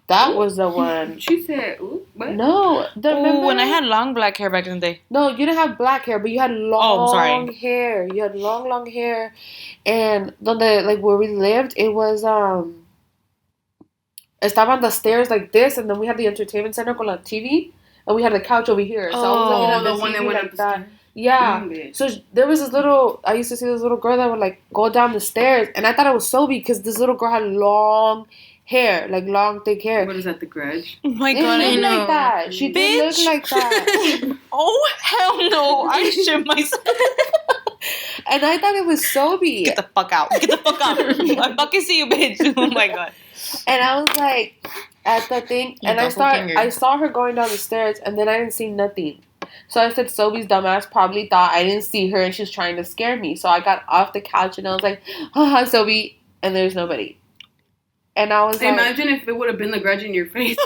That was the one. She said, "Ooh, what?" No, Oh, when I had long black hair back in the day. no, you didn't have black hair, but you had long sorry. hair. You had long hair, and donde like where we lived, it was estaban the stairs like this, and then we had the entertainment center con la TV, and we had the couch over here. So I was looking Oh, at the one that TV went like up the that. stairs. Yeah. bitch. So there was this little. I used to see this little girl that would like go down the stairs, and I thought it was Sophie because this little girl had long hair, like long thick hair. What is that? The Grudge? Oh my It god, I looked know. like that. She did Bitch. look like that. Oh hell no! I shit myself. And I thought it was Sophie. Get the fuck out! Get the fuck out! I fucking see you, bitch! Oh my god. And I was like, at the thing, Your and doppelganger. I saw her going down the stairs, and then I didn't see nothing. So I said, Sophie's dumbass probably thought I didn't see her, and she's trying to scare me. So I got off the couch, and I was like, haha, Sophie, and there's nobody. And I was like, Imagine if it would have been the Grudge in your face.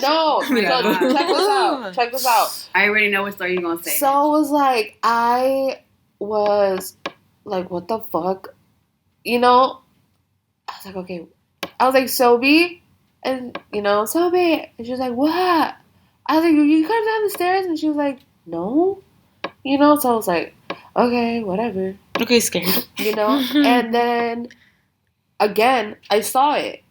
no. So Yeah. check this out. Check this out. I already know what story you're gonna say. So I was like, I was like, what the fuck? You know? I was like, okay. I was like, Sophie? And, you know, Sophie. And she was like, what? I was like, you come down the stairs? And she was like, no. You know? So I was like, okay, whatever. Okay, scared. You know? And then, again, I saw it.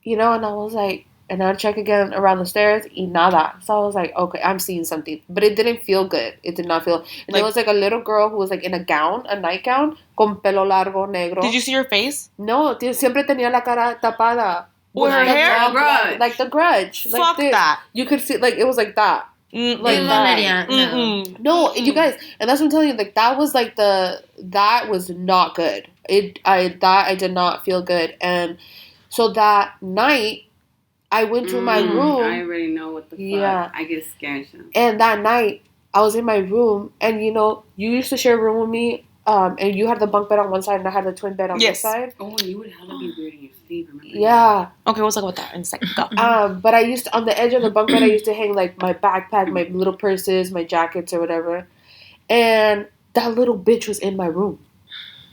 You know? And I was like, and I'd check again around the stairs, y nada. So I was like, okay, I'm seeing something. But it didn't feel good. It did not feel... And Like- it was like a little girl who was like in a gown, a nightgown, con pelo largo, negro. Did you see her face? No, siempre tenía la cara tapada. With her Like hair? the Grudge. Like the Grudge. Like Fuck this. that. You could see, like, it was like that. Mm-mm. Like that. No. Mm-mm. No, you guys, and that's what I'm telling you. Like that was like that was not good. I did not feel good, and so that night I went to my I room, already know what the fuck. Yeah. I get scared. So. and that night I was in my room, and you know you used to share a room with me, and you had the bunk bed on one side, and I had the twin bed on Yes. this side. Oh, and you would have to be weird in your sleep. Remember? Yeah, Okay, we'll talk about that in a second. Go. but I used to, on the edge of the bunk bed, I used to hang like my backpack, my little purses, my jackets, or whatever. And that little bitch was in my room.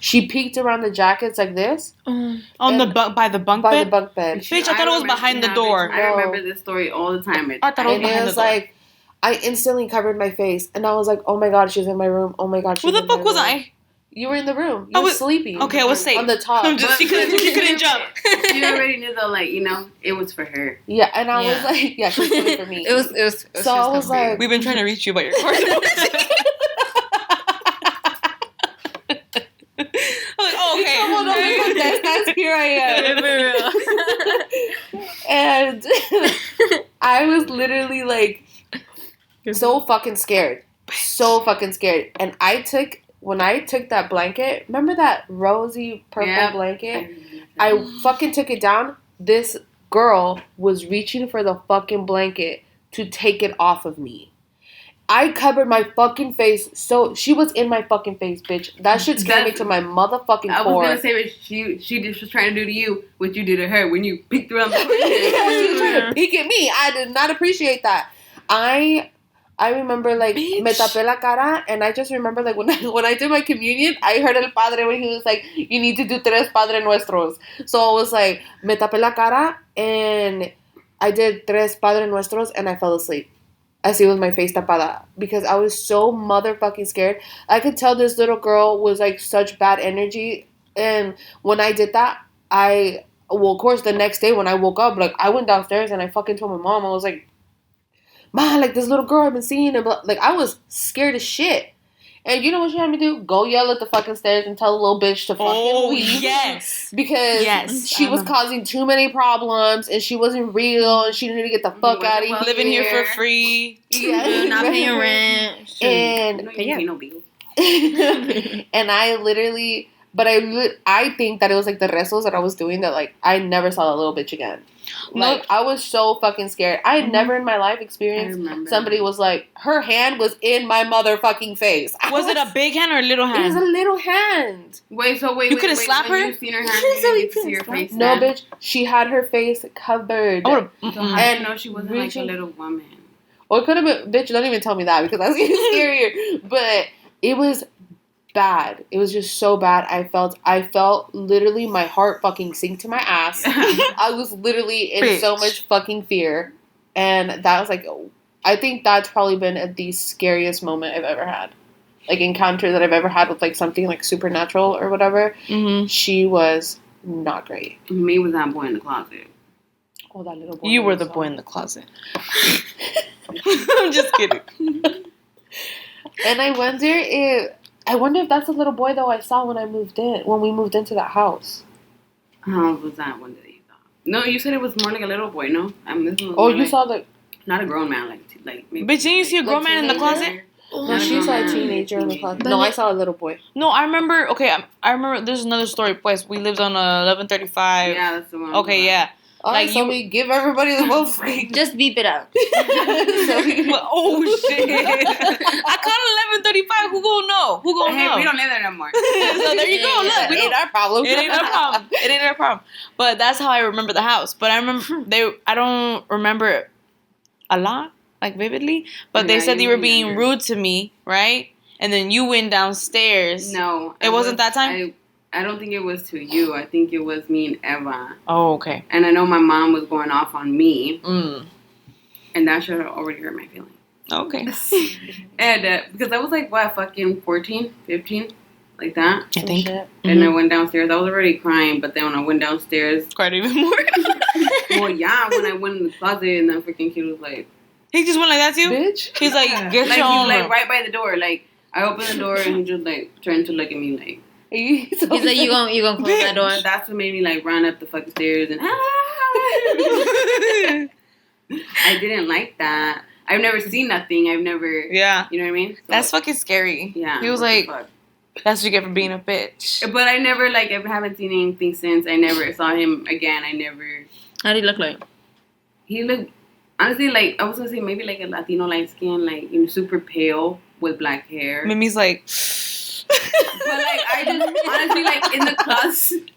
She peeked around the jackets like this On and- the by the bunk by bed. the bunk bed. Bitch, I thought it was behind the door. I remember this story all the time. I thought it was And behind it the was door. like, I instantly covered my face, and I was like, "Oh my god, she's in my room! Oh my god, she's Where the in my fuck was room." I? You were in the room. I You were was- sleeping. Okay, I was safe. on the top. I'm just she couldn't jump. She already knew though, like, you know, it was for her. Yeah, and I was Yeah. like, "Yeah, she's coming for me." It was So I was like, We've been trying to reach you about your course. Okay. Como no me contestas, here I am. And I was literally like so fucking scared. So fucking scared. And when I took that blanket, remember that rosy purple Yeah. blanket? I fucking took it down. This girl was reaching for the fucking blanket to take it off of me. I covered my fucking face. So she was in my fucking face, bitch. That shit scared me to my motherfucking I core. was gonna say, but she just was trying to do to you what you did to her when you picked her up. She was trying to peek at me. I did not appreciate that. I remember like me tapé la cara, and I just remember like when I did my communion, I heard el padre when he was like, "You need to do tres Padre Nuestros." So I was like, me tapé la cara, and I did tres Padre Nuestros, and I fell asleep. I see with my face tapada because I was so motherfucking scared. I could tell this little girl was like such bad energy, and when I did that, of course the next day when I woke up, like I went downstairs and I fucking told my mom. I was like, "Ma, like this little girl I've been seeing," and like I was scared as shit. And you know what she had me do? Go yell at the fucking stairs and tell the little bitch to fucking leave. Yes. Because she was causing too many problems and she wasn't real and she needed to get the fuck out of here. Living here for free. Yeah. Not paying rent. And no bills. and I literally, but I think that it was like the wrestles that I was doing that like I never saw that little bitch again. Like I was so fucking scared. I had never in my life experienced somebody was like her hand was in my motherfucking face. Was it a big hand or a little hand? It was a little hand. Wait, you could have slapped her? You seen her hand? You didn't see her face. No, bitch. She had her face covered. Oh, and no, she wasn't like a little woman. Or it could have been, bitch. Don't even tell me that because that's even scarier. But it was bad. It was just so bad. I felt literally my heart fucking sink to my ass. I was literally in so much fucking fear. And that was like, I think that's probably been the scariest moment I've ever had. Like encounter that I've ever had with like something like supernatural or whatever. Mm-hmm. She was not great. Me was that boy in the closet. Oh, that little boy. You were the boy in the closet. I'm just kidding. And I wonder if that's the little boy though I saw when we moved into that house. How was that one that you thought? No, you said it was more like a little boy. No, you saw the not a grown man, like maybe. But didn't you see a grown man in the closet? No, she saw a teenager in the closet. No, I saw a little boy. No, I remember. Okay, I remember. There's another story. Pues we lived on 1135. Yeah, that's the one. Okay, yeah. Like so we give everybody the most free. Just beep it up. Oh shit! I called 1135. Who gonna know? We don't live there no more. So there you go. Look, it ain't our problem. It ain't our problem. But that's how I remember the house. But I remember I don't remember it a lot, like vividly. But they said they were being rude to me, right? And then you went downstairs. No, it wasn't that time. I don't think it was to you. I think it was me and Eva. Oh, okay. And I know my mom was going off on me. And that should have already hurt my feelings. Okay. And because I was like, what, fucking 14, 15? Like that? I think. And I went downstairs. I was already crying. But then when I went downstairs. Cried even more. Well, yeah. When I went in the closet and that freaking kid was like. He just went like that to you? Bitch. He's like, get like, your own like right by the door. Like, I opened the door and he just like turned to look at me like. He's like, you gonna close that door? That's what made me like run up the fucking stairs and I didn't like that. I've never seen nothing. I've never. Yeah. You know what I mean? So, that's fucking scary. Yeah. He was like, that's what you get for being a bitch. But I never I haven't seen anything since. I never saw him again. How did he look like? He looked honestly like I was gonna say maybe like a Latino light skin, like super pale with black hair. Mimi's like. But like I just honestly like in the closet.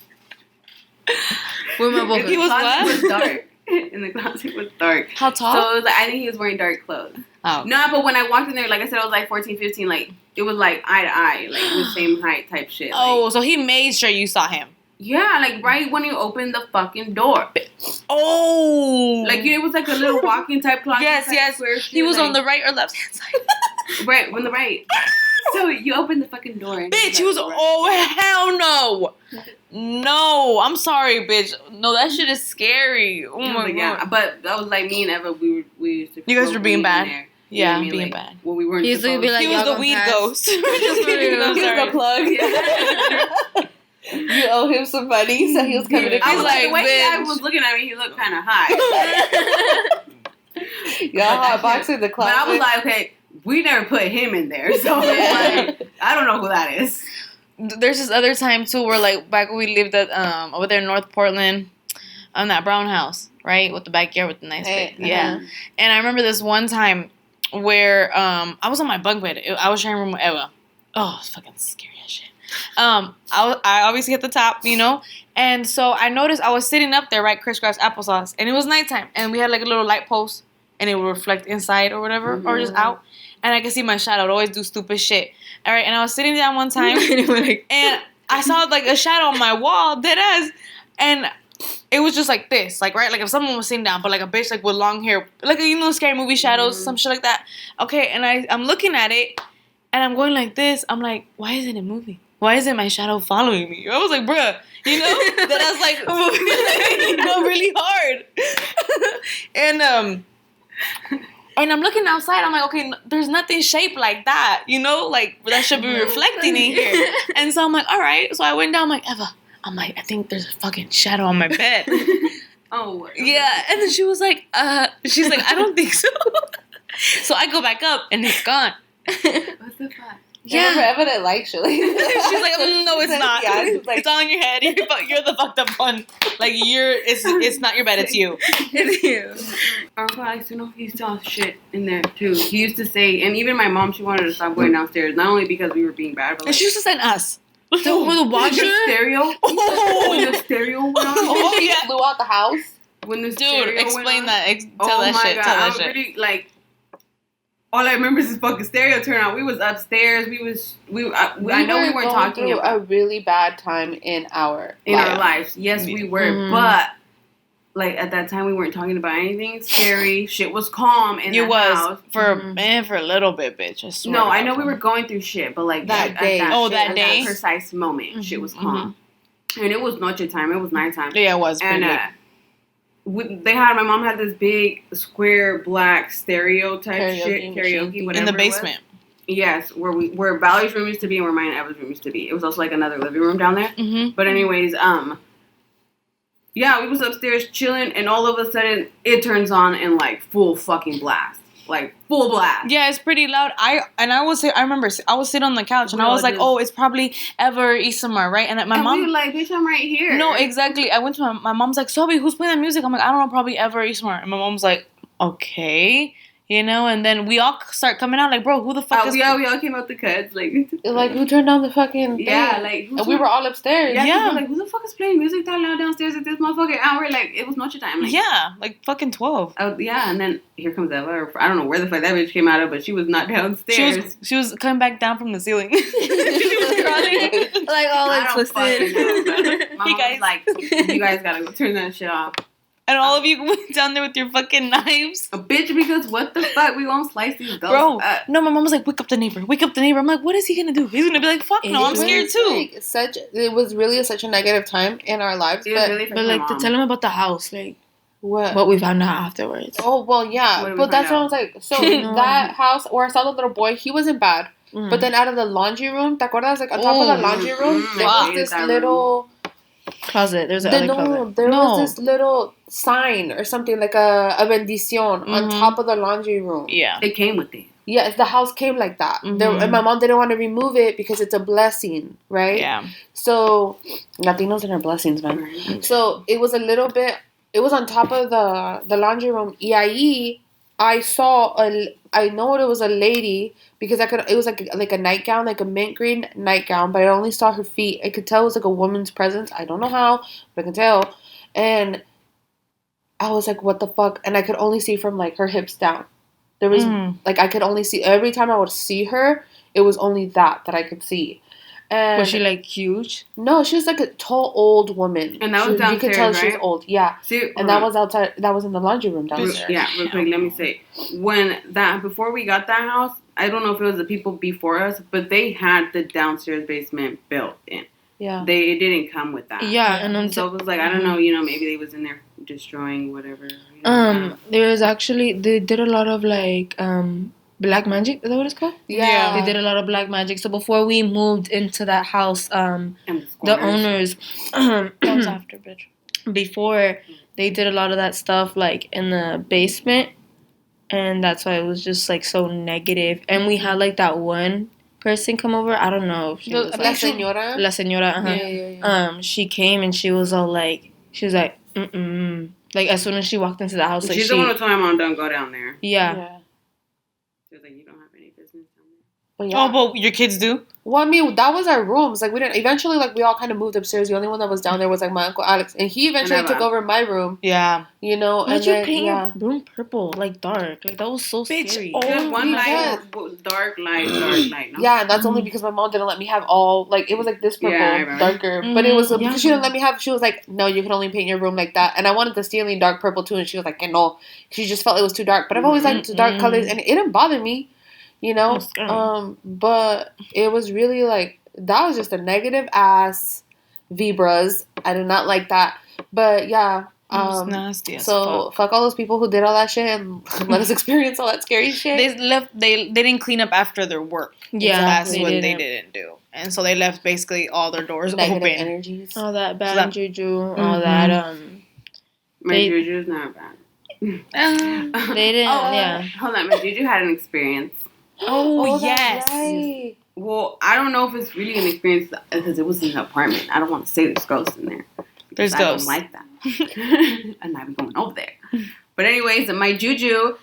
He was what? Was dark. In the closet it was dark. How tall? So it was like I think he was wearing dark clothes. Oh. No, but when I walked in there, like I said, I was like 14, 15, like it was like eye to eye, like the same height type shit. Oh, like, so he made sure you saw him. Yeah, like right when you opened the fucking door. Oh. Like it was like a little walking type closet. Yes. He was on the right or left hand side. Right, on the right. So you opened the fucking door. Bitch, he was, hell no. No, I'm sorry, bitch. No, that shit is scary. Oh my God. But that was like me and Eva, we used to. You guys were being bad. Yeah, being bad. Well, we weren't. He was the weed ghost. Just kidding. I'm sorry. The plug. You owe him some money, so he was coming to I was like, the way bitch. I was looking at me, he looked kind of high. Y'all hot boxing the closet. But I was like, okay, we never put him in there, so like, I don't know who that is. There's this other time too where like back when we lived at over there in North Portland on that brown house, right? With the backyard with the nice big. Yeah. And I remember this one time where I was on my bunk bed. I was sharing a room with Eva. Oh, it's fucking scary as shit. I obviously hit the top, you know, and so I noticed I was sitting up there, right, crisscross applesauce, and it was nighttime, and we had like a little light post, and it would reflect inside or whatever, or just out, and I could see my shadow. I'd always do stupid shit. All right, and I was sitting down one time, and I saw like a shadow on my wall, dead ass, and it was just like this, like, right, like if someone was sitting down, but like a bitch like with long hair, like, you know, scary movie shadows, some shit like that. Okay, and I'm looking at it, and I'm going like this. I'm like, why isn't it moving? Why isn't my shadow following me? I was like, bruh, you know, that I was like, you know, really hard. And I'm looking outside. I'm like, okay, there's nothing shaped like that, you know, like that should be reflecting in here. And so I'm like, all right. So I went down. I'm like, Eva, I think there's a fucking shadow on my bed. Oh, yeah. And then she was like, she's like, I don't think so. So I go back up and it's gone. What the fuck? Yeah, forever that like shit. She's like, no, it's not. Yeah, it's like, it's all in your head. You're the fucked up one. Like it's not your bed. It's you. It's you. Our uncle likes to know he saw shit in there too. He used to say, and even my mom, she wanted to stop going downstairs, not only because we were being bad, but And like, she used to send us. so for the washer, the stereo. Oh. When the stereo went on. Oh, yeah. flew out the house. When the Dude, stereo explain went on, that. Tell oh that my shit. God, Tell I that was shit. really like. All I remember is this fucking stereo turnout. We was upstairs. I know we weren't talking through about a really bad time in our lives. Yes, we were, Mm-hmm. but like at that time we weren't talking about anything scary. Shit was calm in the house. for a little bit, bitch. I swear No, to I God. know we were going through shit, but like That day. at day? that precise moment, shit was calm, and it was noche time. It was nighttime, Yeah, it was. and my mom had this big square black stereo type Karaoke karaoke, machine. whatever in the it was. basement. Yes, where Valerie's room used to be and where mine and Eva's room used to be. It was also like another living room down there. Mm-hmm. But anyways, yeah, we was upstairs chilling, and all of a sudden it turns on in like full fucking blast, like full blast. Yeah, it's pretty loud. I remember I was sitting on the couch and I was like, oh, it's probably Eva or Isamar, right? And my mom we were like, bitch, I'm right here. No, exactly. I went to my mom's like, Sophie, who's playing that music? I'm like, I don't know, probably Eva or Isamar. And my mom's like, okay. You know, and then we all start coming out like, bro, who the fuck is... Yeah, we all came out the cuts. Like, who turned on the fucking thing? Yeah, like... And we were all upstairs. Yeah. Like, who the fuck is playing music that loud downstairs at this motherfucking hour? Like, it was noche time. Like, yeah, like fucking 12. Yeah, and then here comes Eva. Or, I don't know where the fuck that bitch came out of, but she was not downstairs. She was coming back down from the ceiling. She was crawling. Like all I don't fucking know, but my Hey, mom guys. was like, you guys gotta go turn that shit off. And all of you went down there with your fucking knives. A bitch, because what the fuck? We won't slice these ghosts Bro, up. no, my mom was like, wake up the neighbor. Wake up the neighbor. I'm like, what is he going to do? He's going to be like, fuck no, I'm scared too. It was really such a negative time in our lives. It was really But like to tell him about the house, like what we found out afterwards. Oh, well, yeah. What did we But that's find what I was like. So, that house where I saw the little boy, he wasn't bad. Mm. But then out of the laundry room, ¿te acuerdas? Like, on top of the laundry room, there was this little... Closet. There's another closet. There was this little sign or something, like a bendición on top of the laundry room. Yeah. It came with it. Yeah, the house came like that. And my mom didn't want to remove it because it's a blessing, right? Yeah. So, Latinos and our blessings, man. Right. So, it was a little bit... It was on top of the laundry room. Y ahí, I know it was a lady because it was like a nightgown, like a mint green nightgown, but I only saw her feet. I could tell it was like a woman's presence. I don't know how, but I can tell. And I was like, what the fuck? And I could only see from like her hips down. There was like, I could only see, every time I would see her, it was only that I could see. And Was she like huge? no, she was like a tall old woman. And that was downstairs, you could tell she was right? old, yeah. See, And that was outside. That was in the laundry room downstairs. Yeah, real quick, let me say. Before we got that house, I don't know if it was the people before us, but they had the downstairs basement built in. Yeah. It didn't come with that. Yeah, and So it was like, I don't know, maybe they was in there destroying whatever. there was actually they did a lot of like black magic. Is that what it's called? Yeah. They did a lot of black magic. So before we moved into that house, And the owners That was after, bitch. before they did a lot of that stuff like in the basement, and that's why it was just like so negative. And we had like that one person come over. I don't know if she was La like señora. La señora. Yeah. She came and she was all like, like as soon as she walked into the house, like she's the one who told my mom, don't go down there. yeah. But yeah. Oh, but your kids do? Well, I mean, that was our rooms. Like, we didn't. Eventually, like, we all kind of moved upstairs. The only one that was down there was like my uncle Alex, and he eventually took over my room. Yeah. You know, Why'd and you then, paint yeah. your room purple, like dark? Like that was so scary. Because one Yeah. light was dark light, no? Yeah, and that's only because my mom didn't let me have all, like, it was like this purple, Yeah, I remember. darker. But it was, Yeah. because she didn't let me have, she was like, no, you can only paint your room like that. And I wanted the ceiling dark purple too, and she was like, no. She just felt it was too dark. But I've always liked dark colors, and it didn't bother me, you know? But it was really like, that was just a negative ass Vibras. I did not like that. But yeah. It was nasty as So fuck all those people who did all that shit and let us experience all that scary shit. They left. They didn't clean up after their work. Yeah, so that's they what they didn't. didn't do, and so they left basically all their doors Negative open. energies. All that bad So that- juju, all that My They- juju's not bad. they didn't. Yeah. Hold on, my juju had an experience. Oh, that's yes. right. Well, I don't know if it's really an experience because it was in an apartment. I don't want to say there's ghosts in there. There's I ghosts. don't like that. I'm not going over there. But anyways, my juju,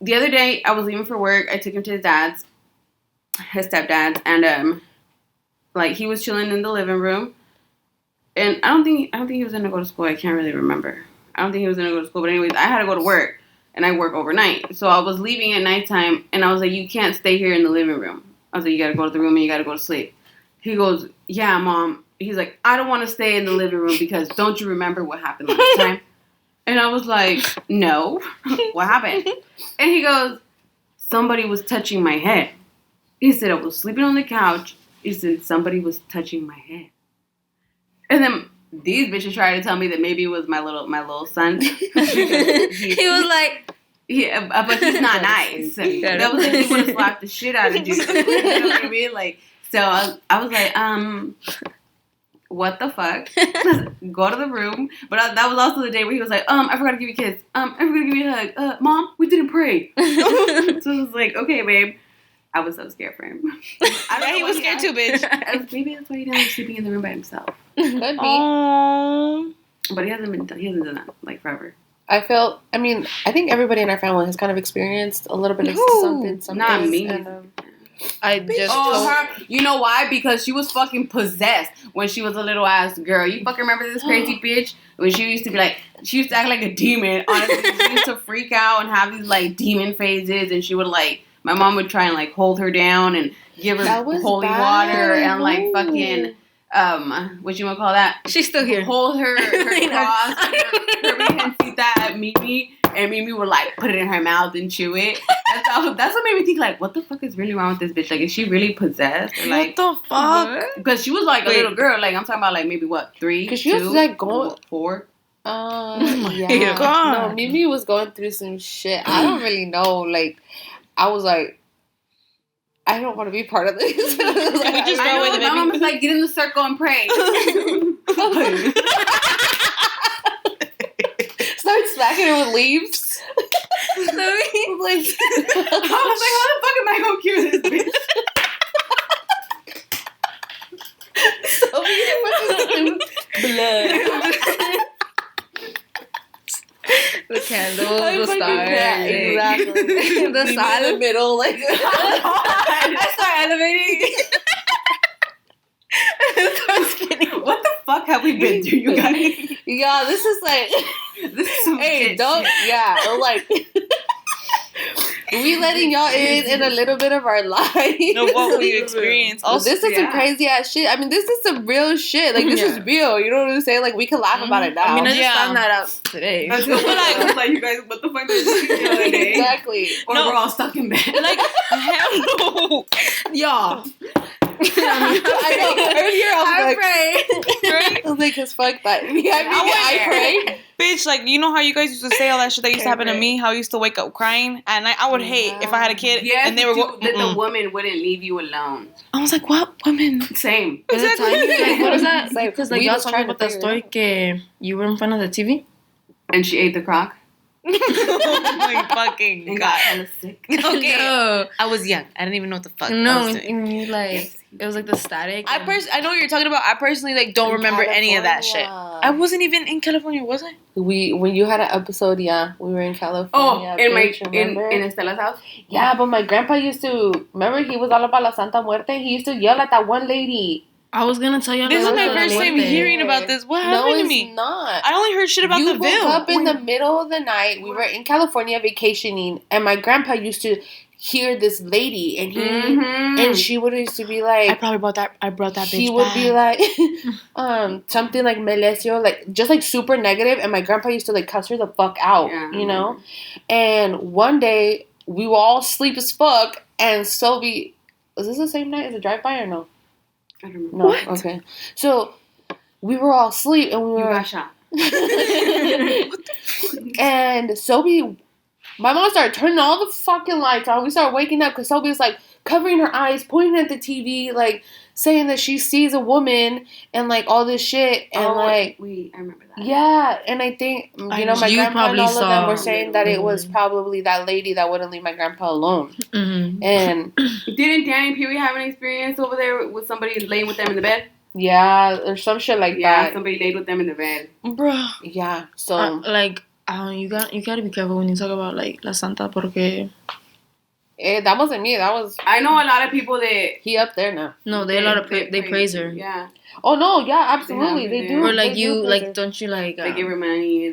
the other day I was leaving for work. I took him to his stepdad's, and like he was chilling in the living room. And I don't think he was gonna go to school. I can't really remember. I don't think he was gonna go to school. But anyways, I had to go to work, and I work overnight. So I was leaving at nighttime, and I was like, "You can't stay here in the living room." I was like, "You gotta go to the room and you gotta go to sleep." He goes, "Yeah, Mom." He's like, "I don't want to stay in the living room because don't you remember what happened last time?" And I was like, "No, what happened?" And he goes, "Somebody was touching my head." He said, "I was sleeping on the couch." He said, "Somebody was touching my head." And then these bitches tried to tell me that maybe it was my little son. He was like, Yeah, but he's not nice. That was like he would have slapped the shit out of you. You know what I mean? Like, so I was like, what the fuck? Go to the room. But that was also the day where he was like, I forgot to give you a kiss. I forgot to give you a hug. Mom, we didn't pray. So I was like, okay, babe. I was so scared for him. I don't know He was scared too, bitch. Maybe that's why he didn't like sleeping in the room by himself. Could be. But he hasn't done that like forever. I think everybody in our family has kind of experienced a little bit of something. Not me. And, I just her. You know why? Because she was fucking possessed when she was a little ass girl. You fucking remember this crazy bitch? When she used to be like, she used to act like a demon. Honestly, she used to freak out and have these like demon phases, and she would like, my mom would try and like hold her down and give her holy water and like fucking what you wanna call that? She's still here. Hold her cross, her virgencita at Mimi, and Mimi would like put it in her mouth and chew it. That's what made me think like, what the fuck is really wrong with this bitch? Like, is she really possessed? Or, like, What the fuck? because she was like a little girl. Like, I'm talking about like maybe what, 3? because she was like going. 4. Yeah. God. No, Mimi was going through some shit. I don't really know. Like, I was like, I don't want to be part of this. Can we just I go know, with my mom was like, get in the circle and pray. Start smacking her with leaves. I was like, how the fuck am I gonna cure this bitch? So blood. The candles, I the fucking stars. can't. Exactly. The Mimi in sun. the middle, like. I start elevating. Start spinning. What the fuck have we been through, you guys? Yeah, this is like. This is some Hey, shit. don't. Yeah, or like. We letting y'all in a little bit of our life. Know what we experienced. Also, Also, this is some crazy ass shit. I mean, this is some real shit. Like, this is real. You know what I'm saying? Like, we can laugh about it now. I mean, I just Yeah. found that out today. I was like, you guys, what the fuck did you do the other day? Exactly. Or No. we're all stuck in bed. like, hell no. Y'all. I know. Earlier, I Right? was like, cause fuck that. I pray. Bitch, like, you know how you guys used to say all that shit that used to happen to me? How I used to wake up crying? And I would hate if I had a kid Yes, and they were that the woman wouldn't leave you alone. I was like, what? Women? Same. By the time you, like, what was that? Like, Because like we y'all was talking trying to about that figure story it que you were in front of the TV. And she ate the crock Oh my fucking and got God. hella sick. Okay. No, I was young. I didn't even know what the fuck I no, was doing. and you like It was like the static. I know what you're talking about. I personally like don't remember any of that shit. I wasn't even in California, was I? When you had an episode, yeah, we were in California. In in Estella's house. Yeah, but my grandpa used to remember he was all about La Santa Muerte. He used to yell at that one lady. I was gonna tell you. This is my first time hearing about this. What happened to me? Not. I only heard shit about the You woke bill. up in the middle of the night. We were in California vacationing, and my grandpa used to hear this lady, and and she would used to be like, I probably brought that. I brought that bitch. He would be like, something like Melesio, like just like super negative, and my grandpa used to like cuss her the fuck out, you know. And one day we were all asleep as fuck, and Sylvie, was this the same night as a drive-by or no? I don't remember. No, What? okay. So we were all asleep, and we You were. got shot. And Sophie, my mom started turning all the fucking lights on. We started waking up because Sophie was like covering her eyes, pointing at the TV, like saying that she sees a woman and like all this shit. And wait, I remember that. yeah. And I think, my grandpa and probably all of them saw- were saying that it was probably that lady that wouldn't leave my grandpa alone. Mm-hmm. And Didn't Danny and Pee Wee have an experience over there with somebody laying with them in the bed? yeah, or some shit like that. Somebody laid with them in the bed. Bruh. Yeah. So you gotta be careful when you talk about like La Santa porque that wasn't me. That was I know a lot of people that he up there now. no, they a lot of they praise her. Yeah, Oh no, yeah, absolutely, they do. Or like They you do praise like her. don't you like they give her money.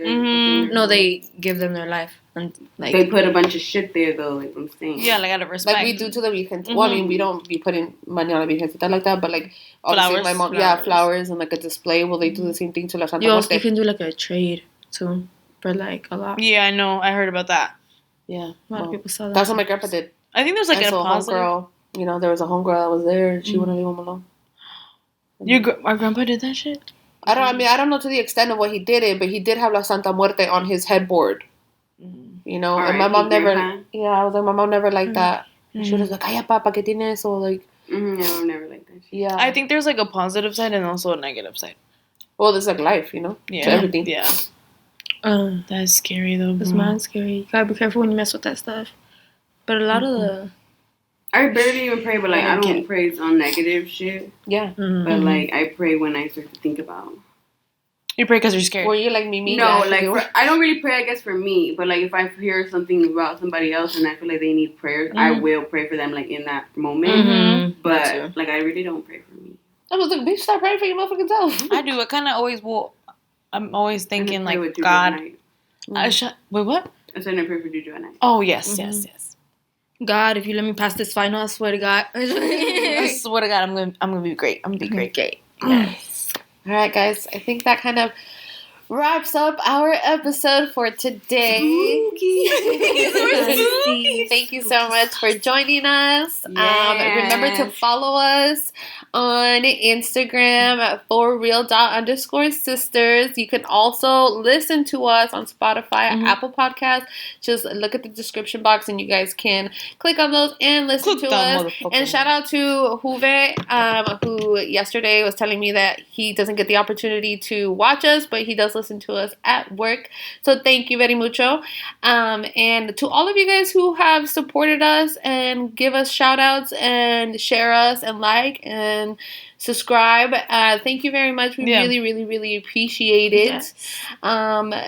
no, they give them their life and like they put a bunch of shit there though. Like I'm saying. Yeah, like out of respect. Like we do to the Virgen. Well, I mean, we don't be putting money on the Virgencita like that, but like obviously Flowers. my mom, flowers and like a display. Well, they do the same thing to La Santa you also Muerte. can do like a trade too for like a lot. Yeah, I know. I heard about that. Yeah, A lot of people saw that. that's what my grandpa did. I think there's like And a so positive. homegirl, there was a homegirl that was there. And she wouldn't leave him alone. Our grandpa did that shit. I don't know to the extent of what he did it, but he did have La Santa Muerte on his headboard. You know, and my R.I.P. mom never. grandpa. Yeah, I was like, my mom never liked that. She was like, "Calla, papa, que tiene eso?" Like, No, I've never liked that shit. yeah. I think there's like a positive side and also a negative side. Well, there's like life, Yeah. to everything. Yeah. That's scary though. It's mad scary. You gotta be careful when you mess with that stuff. But a lot of the I barely even pray, but like I don't Okay. praise on negative shit. Yeah. But like I pray when I start to think about. You pray because you're scared. Were you like me? No, like I don't really pray. I guess for me, but like if I hear something about somebody else and I feel like they need prayers, I will pray for them like in that moment. But like I really don't pray for me. I was like, bitch, stop praying for your motherfucking self. I do. I kind of always will. I'm always thinking I pray like with Juju God. at night. Wait, what? I said I pray for Juju at night. Oh yes, yes. God, if you let me pass this final, I swear to God. I swear to God, I'm gonna be great. I'm gonna be great. Okay. Yes. All right, guys. I think that kind of wraps up our episode for today. Thank you so much for joining us. Remember to follow us on Instagram at forreal._sisters. You can also listen to us on Spotify, Apple Podcasts. Just look at the description box and you guys can click on those and listen to us. And shout out to Juve, who yesterday was telling me that he doesn't get the opportunity to watch us, but he does listen to us at work. So thank you very mucho. And to all of you guys who have supported us and give us shout outs and share us and like and subscribe. Thank you very much. We really, really, really appreciate it. Yes.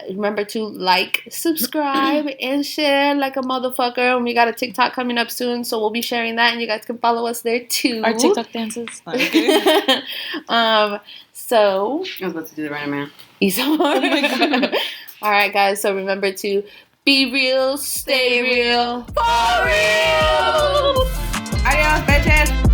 Remember to like, subscribe, and share like a motherfucker. And we got a TikTok coming up soon, so we'll be sharing that, and you guys can follow us there too. Our TikTok dances. So I was about to do the right man. oh my god. All right, guys. So remember to be real, stay real, for real. Adios, bitches.